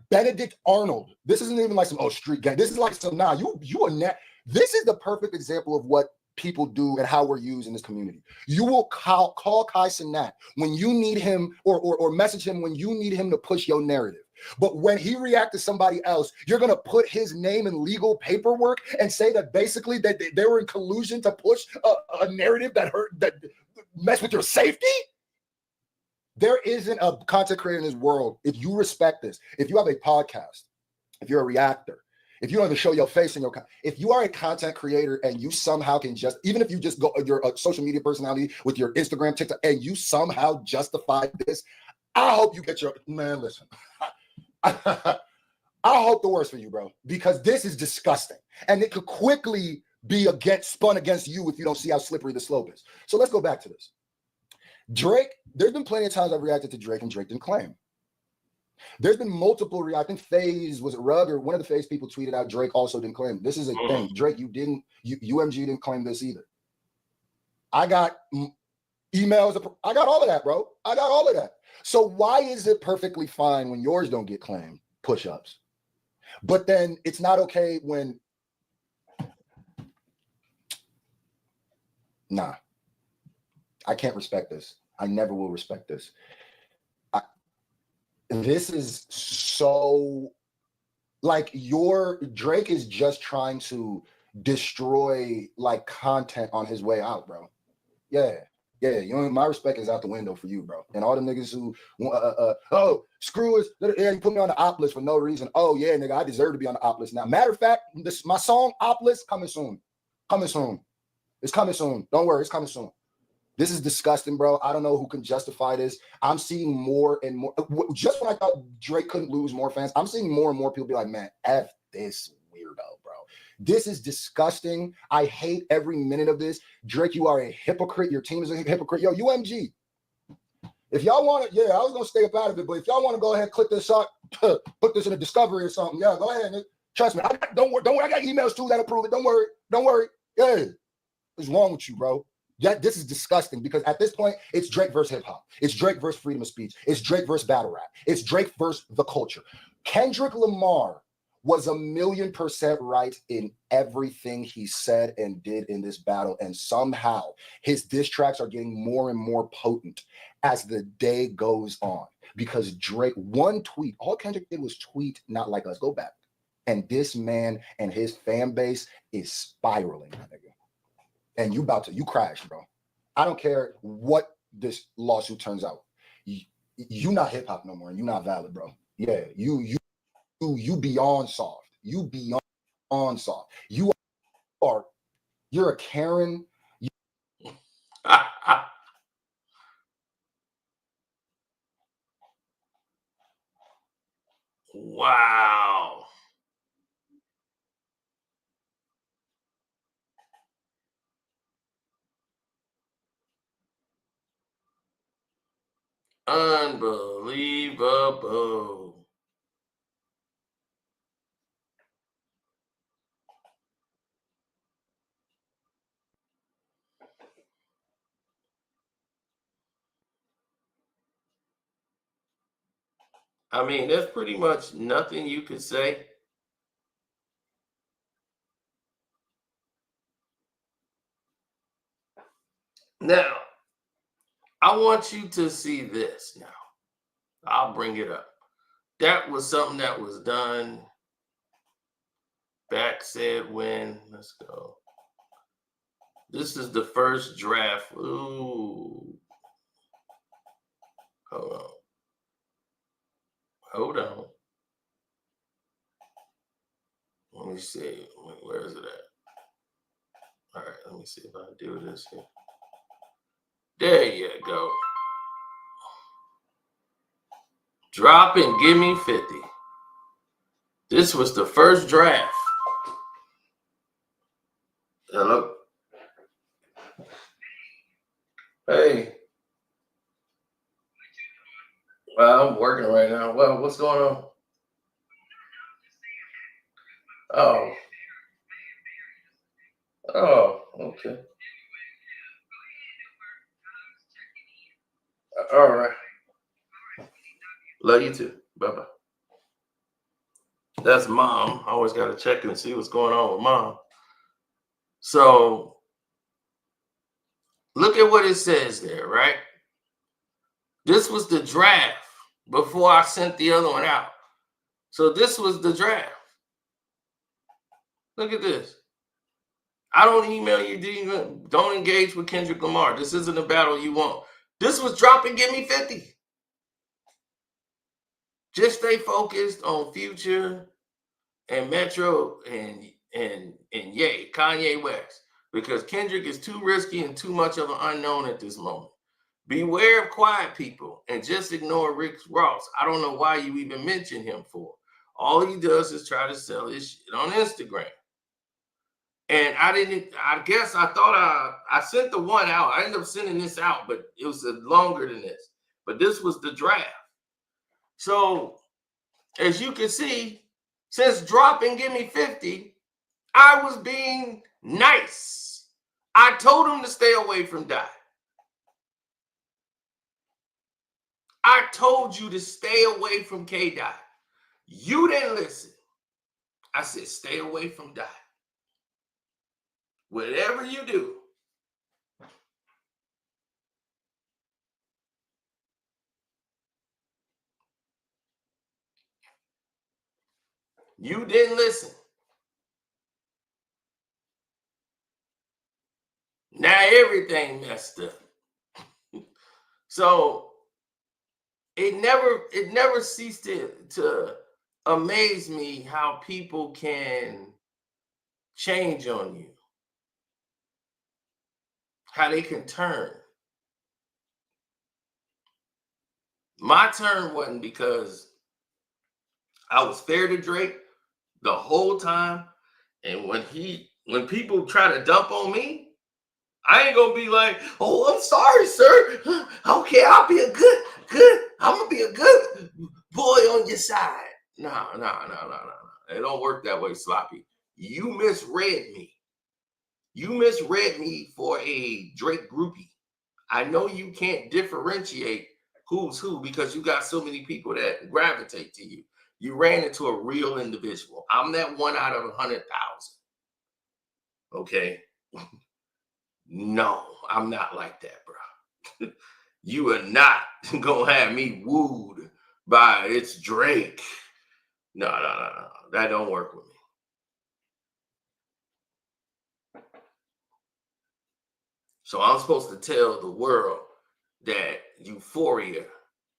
Benedict Arnold. This isn't even like some street gang. This is like some you are not. This is the perfect example of what people do and how we're used in this community. You will call Kai Cenat when you need him, or message him when you need him to push your narrative. But when he reacts to somebody else, you're going to put his name in legal paperwork and say that basically that they were in collusion to push a narrative that mess with your safety. There isn't a content creator in this world. If you respect this, if you have a podcast, if you're a reactor, if you don't even show your face in if you are a content creator and you somehow can even if you just go, you're a social media personality with your Instagram, TikTok, and you somehow justify this, I hope you get listen. I hope the worst for you, bro, because this is disgusting. And it could quickly be spun against you if you don't see how slippery the slope is. So let's go back to this. Drake, there's been plenty of times I've reacted to Drake and Drake didn't claim. There's been multiple, I think was it Rug or one of the FaZe people tweeted out Drake also didn't claim. This is a thing. Drake, UMG didn't claim this either. I got emails. I got all of that, bro. I got all of that. So why is it perfectly fine when yours don't get claimed, push-ups? But then it's not okay when, nah, I can't respect this. I never will respect this. This is so like Drake is just trying to destroy like content on his way out, bro. Yeah. My respect is out the window for you, bro. And all the niggas who screw us, you put me on the op list for no reason. Oh yeah, nigga, I deserve to be on the op list now. Matter of fact, my song op list coming soon. It's coming soon. Don't worry, it's coming soon. This is disgusting, bro. I don't know who can justify this. I'm seeing more and more. Just when I thought Drake couldn't lose more fans, I'm seeing more and more people be like, man, F this weirdo, bro. This is disgusting. I hate every minute of this. Drake, you are a hypocrite. Your team is a hypocrite. Yo, UMG. If y'all want to, yeah, I was gonna stay up out of it, but if y'all want to go ahead and click this up, put this in a discovery or something, yeah, go ahead. Trust me, don't worry. I got emails too that'll prove it. Don't worry. Yeah, what's wrong with you, bro? Yeah, this is disgusting because at this point, it's Drake versus hip hop. It's Drake versus freedom of speech. It's Drake versus battle rap. It's Drake versus the culture. Kendrick Lamar was 1,000,000% right in everything he said and did in this battle. And somehow his diss tracks are getting more and more potent as the day goes on. Because Drake, one tweet, all Kendrick did was tweet, not like us, go back. And this man and his fan base is spiraling, my nigga. And you crash, bro. I don't care what this lawsuit turns out. You not hip hop no more, and you not valid, bro. Yeah, you beyond soft. You beyond soft. You're a Karen. Wow. Unbelievable. I mean, there's pretty much nothing you could say. Now, I want you to see this now. I'll bring it up. That was something that was done back said when, let's go. This is the first draft. Ooh. Hold on. Let me see. Where is it at? All right, let me see if I do this here. There you go. Drop and give me 50. This was the first draft. Hello? Hey. Well, I'm working right now. Well, what's going on? Oh. Oh, okay. All right. Love you too. Bye-bye. That's mom. I always got to check and see what's going on with mom. So look at what it says there, right? This was the draft before I sent the other one out. So this was the draft. Look at this. I don't email you. Don't engage with Kendrick Lamar. This isn't a battle you want. This was drop and give me 50. Just stay focused on Future and Metro and Kanye West, because Kendrick is too risky and too much of an unknown at this moment. Beware of quiet people and just ignore Rick Ross. I don't know why you even mention him for. All he does is try to sell his shit on Instagram. And I guess I thought I sent the one out. I ended up sending this out, but it was longer than this. But this was the draft. So as you can see, since drop and give me 50, I was being nice. I told him to stay away from Die. I told you to stay away from K-Dot. You didn't listen. I said, stay away from Die. Whatever you do, you didn't listen. Now everything messed up. So it never ceased to amaze me how people can change on you, how they can turn. My turn wasn't because I was fair to Drake the whole time, And when people try to dump on me, I ain't gonna be like, oh, I'm sorry, sir. Okay, I'll be I'm gonna be a good boy on your side. No. It don't work that way, Sloppy. You misread me. You misread me for a Drake groupie. I know you can't differentiate who's who because you got so many people that gravitate to you. You ran into a real individual. I'm that 1 out of 100,000. Okay? No, I'm not like that, bro. You are not gonna have me wooed by it's Drake. No. That don't work with me. So I'm supposed to tell the world that Euphoria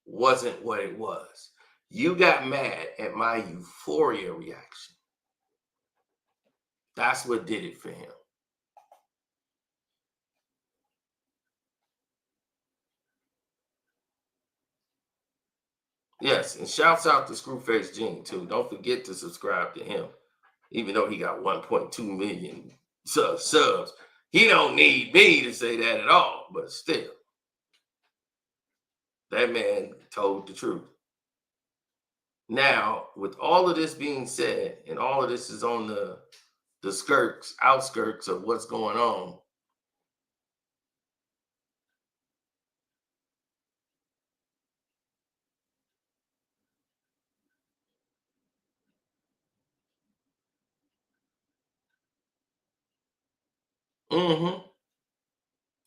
wasn't what it was. You got mad at my Euphoria reaction. That's what did it for him. Yes, and shouts out to Screwface Gene too. Don't forget to subscribe to him. Even though he got 1.2 million subs. He don't need me to say that at all, but still. That man told the truth. Now, with all of this being said, and all of this is on the outskirts of what's going on,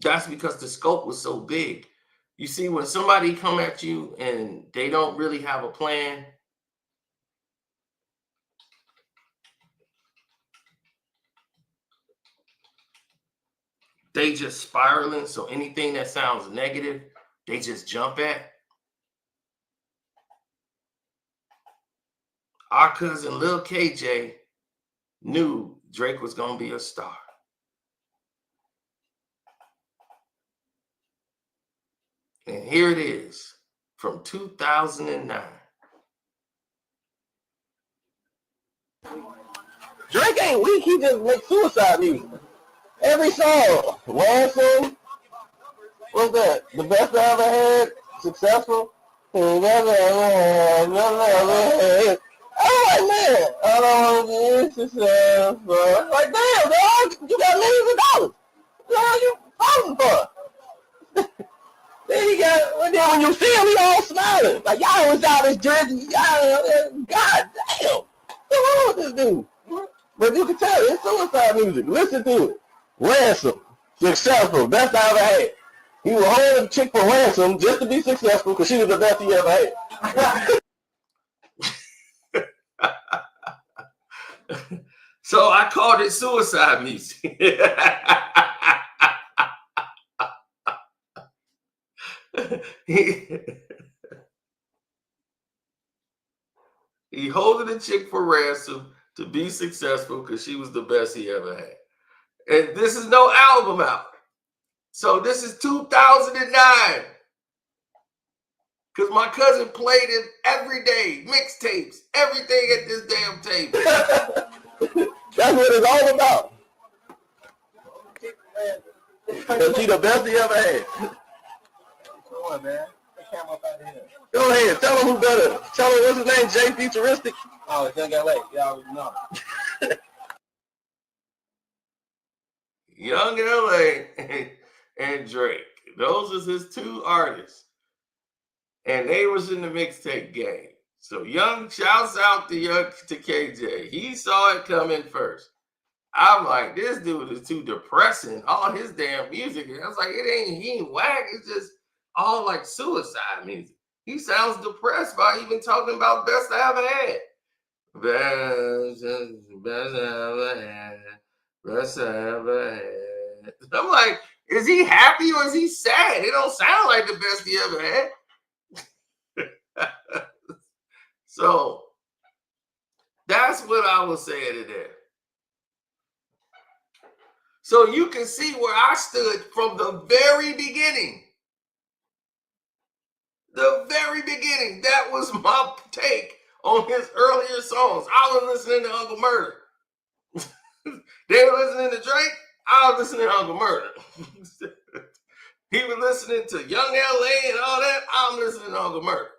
that's because the scope was so big. You see, when somebody come at you and they don't really have a plan, they just spiraling. So anything that sounds negative, they just jump at. Our cousin Lil KJ knew Drake was going to be a star. And here it is from 2009. Drake ain't weak, he just makes suicide music. Every song, Ransom, what's that? The best I ever had, successful. I'm like, man, I don't want to be successful. Like, damn, dog, you got millions of dollars. What are you fighting for? Then he got, then when you see him, he all smiling. Like, y'all was out his jersey. Y'all, God damn. What's wrong with this dude? But you can tell, it's suicide music. Listen to it. Ransom. Successful. Best I ever had. He was holding a chick for ransom just to be successful because she was the best he ever had. So I called it suicide music. He holding a chick for ransom to be successful because she was the best he ever had. And this is no album out. So this is 2009. Because my cousin played it every day, mixtapes, everything at this damn table. That's what it's all about. Because she the best he ever had. Come on, man. Go ahead. Tell him who better. Tell him what's his name, Jay Futuristic. Oh, it's Young LA. Y'all know. Young LA and Drake. Those was his two artists. And they was in the mixtape game. So Young, shouts out to KJ. He saw it coming first. I'm like, this dude is too depressing. All his damn music. I was like, he ain't whack. It's just all like suicide music. He sounds depressed by even talking about best I ever had. Best I ever had. Best I ever had. I'm like, is he happy or is he sad? It don't sound like the best he ever had. So that's what I was saying today. So you can see where I stood from the very beginning. The very beginning. That was my take on his earlier songs. I was listening to Uncle Murder. They were listening to Drake. I was listening to Uncle Murder. He was listening to Young LA and all that. I'm listening to Uncle Murder.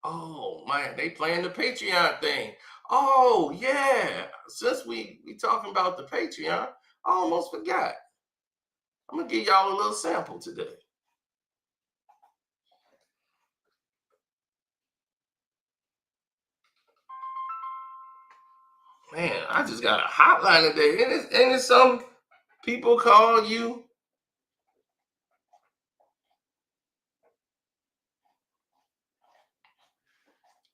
Oh man, they playing the Patreon thing. Oh yeah. Since we talking about the Patreon, I almost forgot. I'm gonna give y'all a little sample today. Man, I just got a hotline today. And it's some people call you.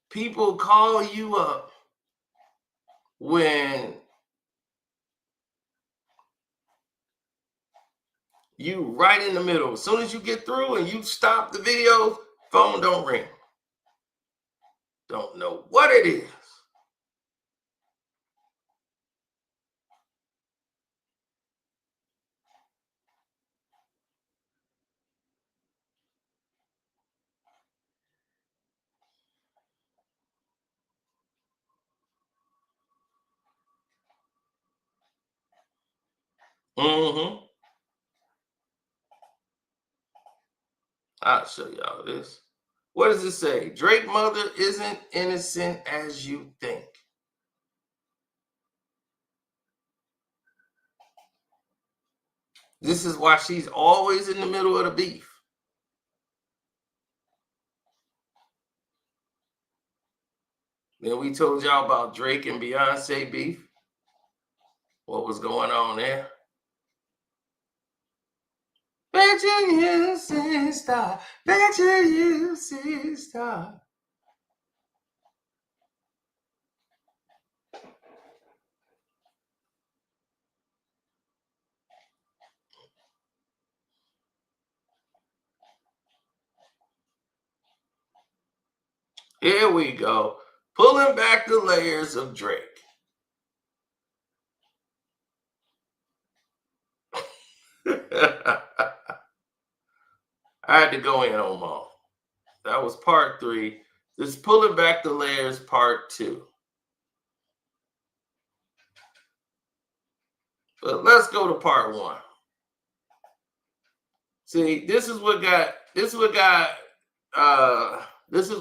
People call you up when you right in the middle. As soon as you get through and you stop the video, phone don't ring. Don't know what it is. Mm-hmm. I'll show y'all this. What does it say? Drake mother isn't innocent as you think. This is why she's always in the middle of the beef. Then we told y'all about Drake and Beyonce beef. What was going on there? Bet you sister. Bet you sister. Here we go. Pulling back the layers of Drake. I had to go in on Mom. That was part 3. This Pulling Back the Layers part 2. But let's go to part 1. See, this is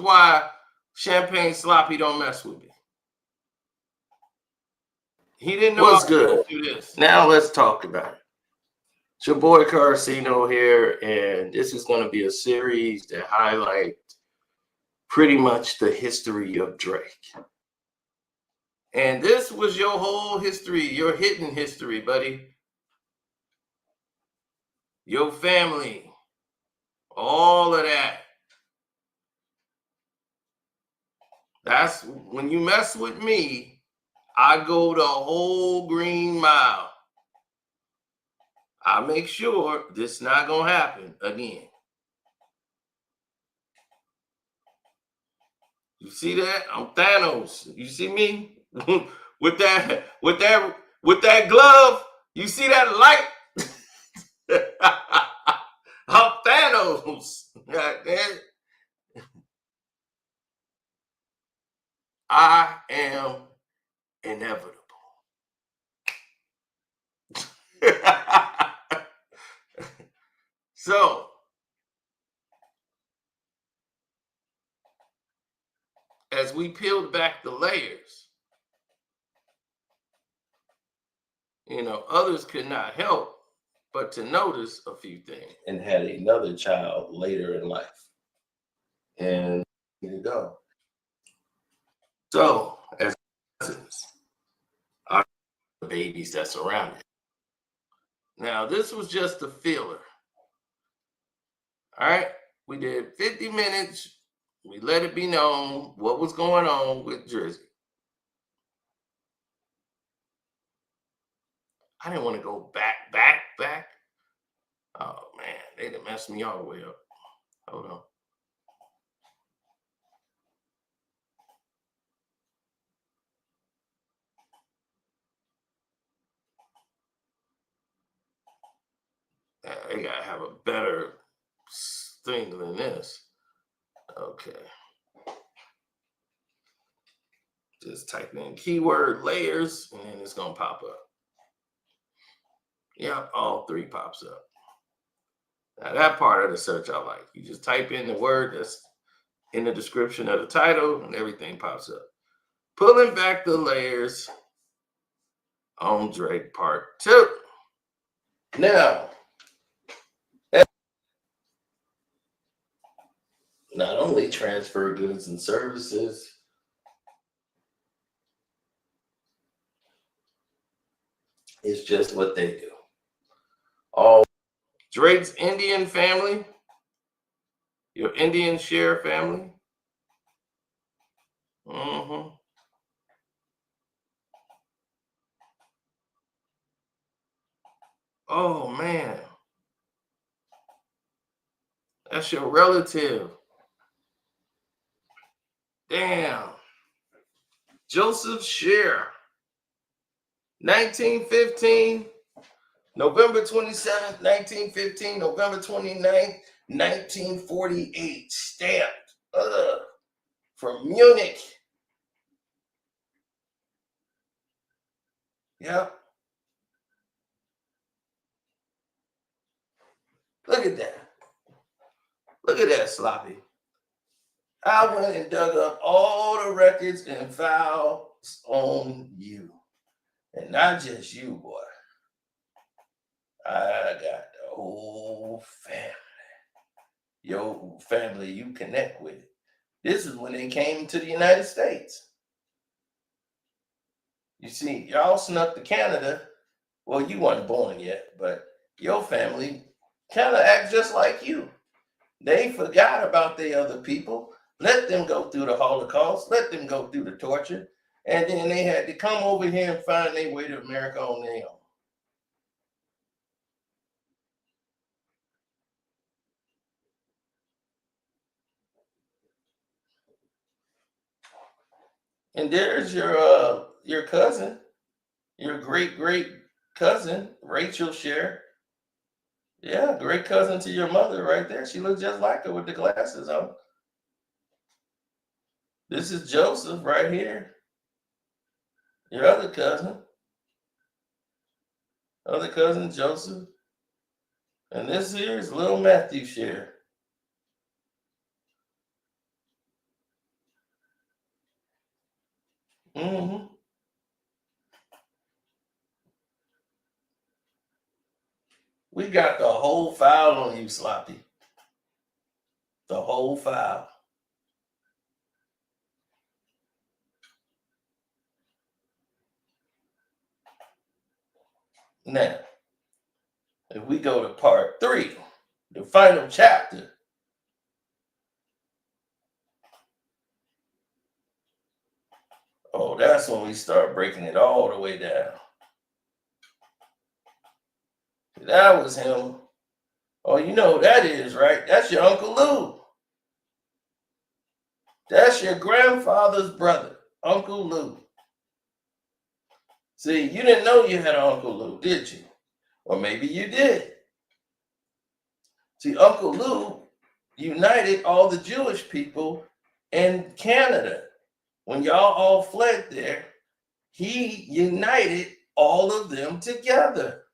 why Champagne Sloppy don't mess with me. He didn't know what's good. Do this. Now let's talk about it. It's your boy Carcino here, and this is going to be a series that highlights pretty much the history of Drake. And this was your whole history, your hidden history, buddy. Your family, all of that. That's when you mess with me, I go the whole green mile. I make sure this not gonna happen again. You see that? I'm Thanos. You see me with that glove? You see that light? I'm Thanos. I am inevitable. So, as we peeled back the layers, others could not help but to notice a few things. And had another child later in life. And here you go. So, as cousins, are the babies that surround it. Now, this was just a filler. All right, we did 50 minutes. We let it be known what was going on with Drizzy. I didn't want to go back. Oh man, they done messed me all the way up. Hold on. They gotta have a better thing than this. Okay. Just type in keyword layers and then it's going to pop up. Yep, all three pops up. Now that part of the search I like. You just type in the word that's in the description of the title and everything pops up. Pulling back the layers on Drake Part 2. Now, not only transfer goods and services, it's just what they do. All Drake's Indian family, your Indian share family. Oh man, that's your relative. Damn. Joseph Share, 1915, November 27th, 1915, November 29th, 1948, stamped from Munich. Yep. Look at that. Look at that, Sloppy. I went and dug up all the records and files on you. And not just you, boy. I got the whole family. Your family you connect with. This is when they came to the United States. You see, y'all snuck to Canada. Well, you weren't born yet, but your family kind of act just like you. They forgot about the other people. Let them go through the Holocaust. Let them go through the torture. And then they had to come over here and find their way to America on their own. And there's your cousin, your great cousin, Rachel Share. Yeah, great cousin to your mother right there. She looks just like her with the glasses on. This is Joseph right here. Your other cousin. Other cousin Joseph. And this here is little Matthew Share. We got the whole file on you, Sloppy. The whole file. Now, if we go to part 3, the final chapter. Oh, that's when we start breaking it all the way down. That was him. Oh, you know who that is, right? That's your Uncle Lou. That's your grandfather's brother, Uncle Lou. See, you didn't know you had an Uncle Lou, did you? Or maybe you did. See, Uncle Lou united all the Jewish people in Canada. When y'all all fled there, he united all of them together.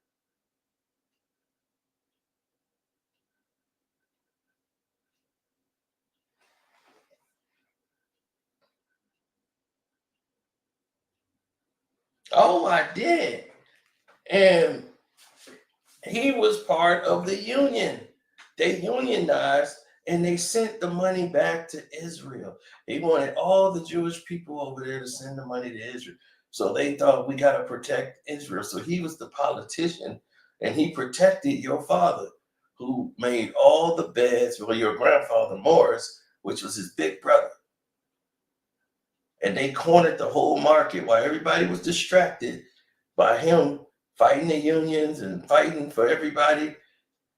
Oh, I did. And he was part of the union. They unionized and they sent the money back to Israel. He wanted all the Jewish people over there to send the money to Israel. So they thought, we got to protect Israel. So he was the politician and he protected your father, who made all the beds for your grandfather Morris, which was his big brother. And they cornered the whole market while everybody was distracted by him fighting the unions and fighting for everybody.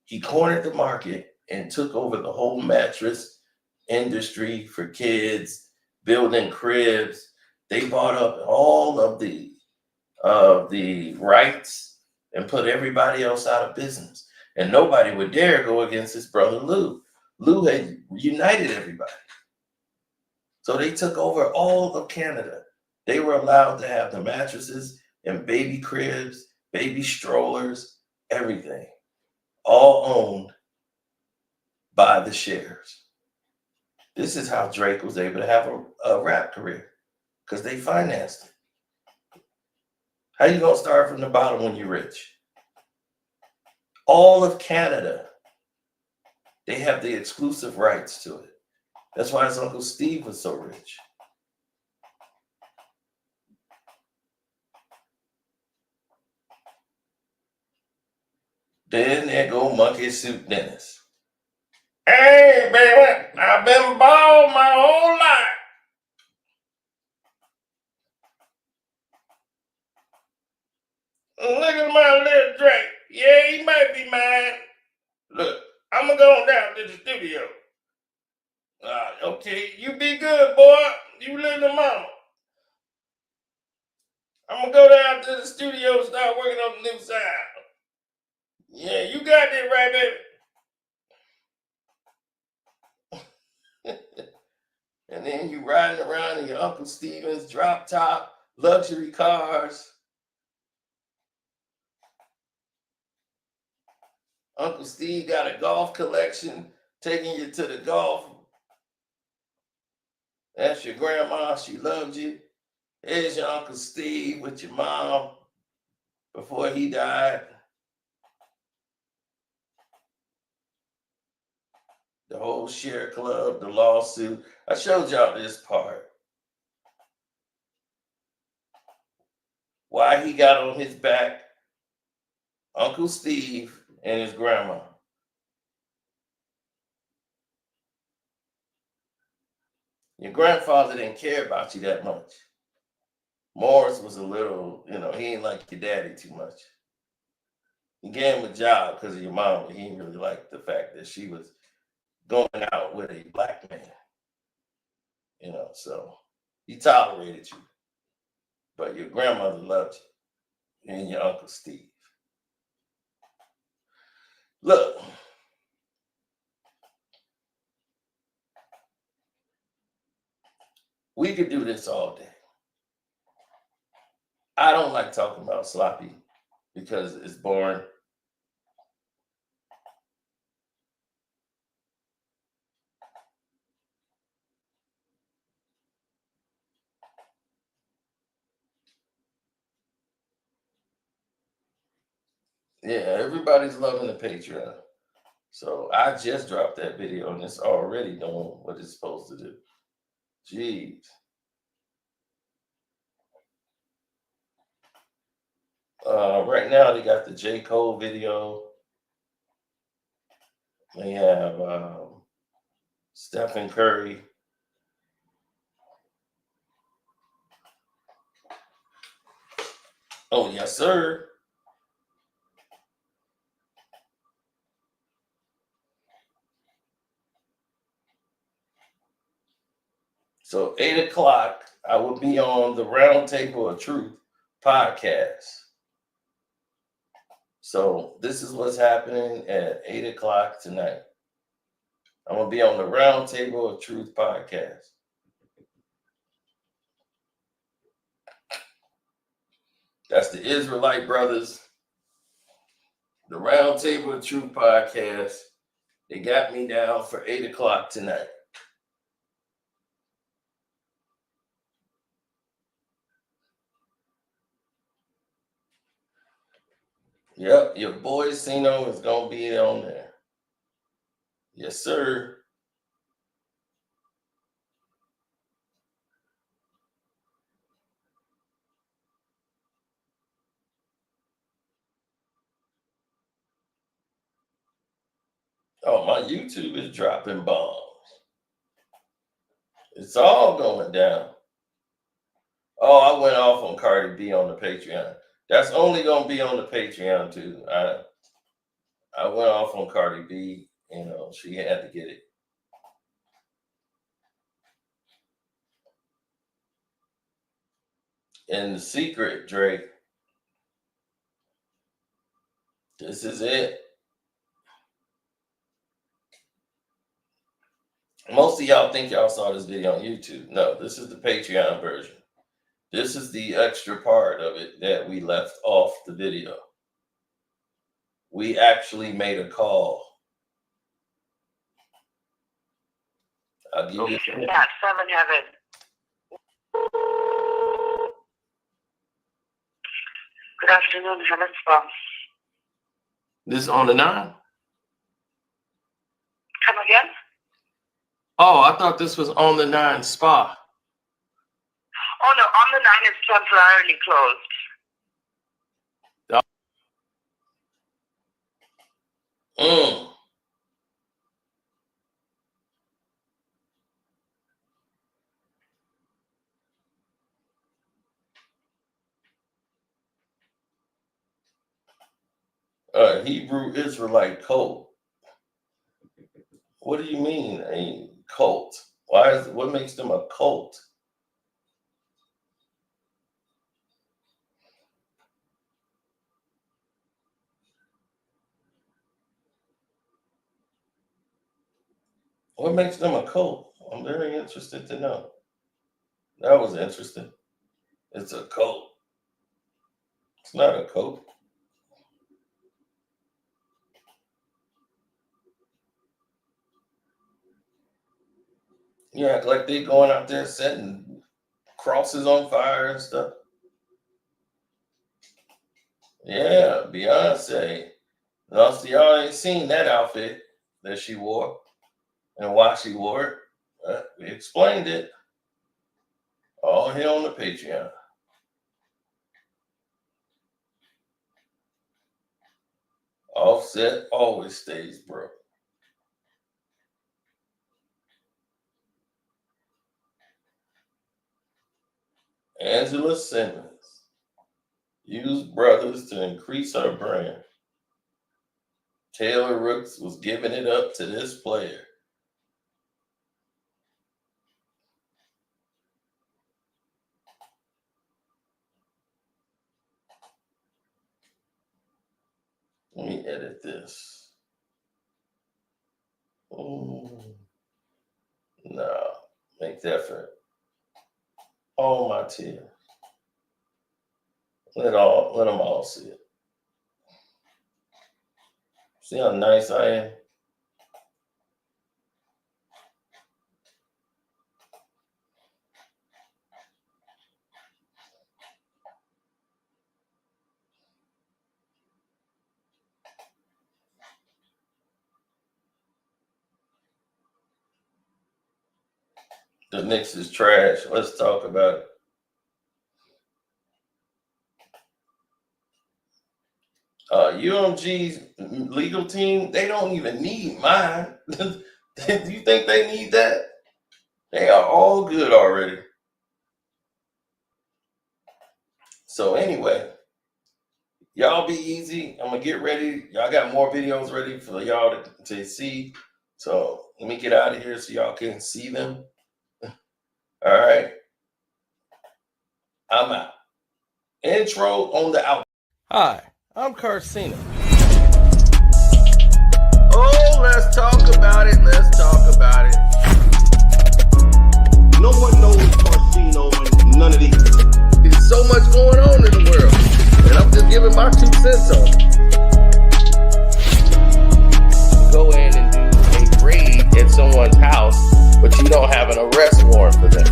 He cornered the market and took over the whole mattress industry for kids, building cribs. They bought up all of the rights and put everybody else out of business. And nobody would dare go against his brother Lou. Lou had united everybody. So they took over all of Canada. They were allowed to have the mattresses and baby cribs, baby strollers, everything, all owned by the shares. This is how Drake was able to have a rap career, because they financed it. How you gonna start from the bottom when you're rich? All of Canada, they have the exclusive rights to it. That's why his Uncle Steve was so rich. Then there go Monkey Suit Dennis. Hey, baby, I've been bald my whole life. Look at my little Drake. Yeah, he might be mine. Look, I'm going to go down to the studio. Okay, you be good, boy. You little mama. I'm going to go down to the studio and start working on the new sound. Yeah, you got that right, baby. And then you riding around in your Uncle Steven's drop top luxury cars. Uncle Steve got a golf collection, taking you to the golf. That's your grandma. She loved you. Here's your Uncle Steve with your mom before he died. The whole share club, the lawsuit. I showed y'all this part. Why he got on his back, Uncle Steve and his grandma. Your grandfather didn't care about you that much. Morris was a little, he ain't like your daddy too much. He gave him a job because of your mom. He didn't really like the fact that she was going out with a black man. So he tolerated you. But your grandmother loved you and your Uncle Steve. Look, we could do this all day. I don't like talking about sloppy because it's boring. Yeah, everybody's loving the Patreon. So I just dropped that video and it's already doing what it's supposed to do. Jeez. Right now they got the J. Cole video. They have Stephen Curry. Oh, yes, sir. So 8 o'clock, I will be on the Roundtable of Truth podcast. So this is what's happening at 8 o'clock tonight. I'm going to be on the Roundtable of Truth podcast. That's the Israelite brothers. The Roundtable of Truth podcast. They got me down for 8 o'clock tonight. Yep, your boy Sino is going to be on there. Yes, sir. Oh, my YouTube is dropping bombs. It's all going down. Oh, I went off on Cardi B on the Patreon. That's only going to be on the Patreon, too. I went off on Cardi B. She had to get it. And the secret, Drake, this is it. Most of y'all think y'all saw this video on YouTube. No, this is the Patreon version. This is the extra part of it that we left off the video. We actually made a call. I'll give you. Yeah, 7 Heaven. Good afternoon, Heaven Spa. This is on the 9? Come again? Oh, I thought this was on the 9 spa. Oh no, on the 9 is temporarily closed. Hebrew Israelite cult. What do you mean a cult? What makes them a cult? What makes them a cult? I'm very interested to know. That was interesting. It's a cult. It's not a cult. You act like they going out there setting crosses on fire and stuff. Yeah, Beyonce. Now, see, y'all ain't seen that outfit that she wore and why she wore it. We explained it all here on the Patreon. Offset always stays broke. Angela Simmons used brothers to increase her brand. Taylor Rooks was giving it up to this player. Let me edit this. No, make that for all my tears. Let them all see it. See how nice I am? The Knicks is trash. Let's talk about it. UMG's legal team, they don't even need mine. Do you think they need that? They are all good already. So anyway, y'all be easy. I'm going to get ready. Y'all got more videos ready for y'all to see. So let me get out of here so y'all can see them. All right. I'm out. Intro on the out. Hi, I'm Carcino. Oh, let's talk about it. Let's talk about it. No one knows Carcino and none of these. There's so much going on in the world, and I'm just giving my 2 cents on it. Go in and do a raid at someone's house, but you don't have an arrest warrant for them.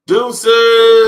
Deuces.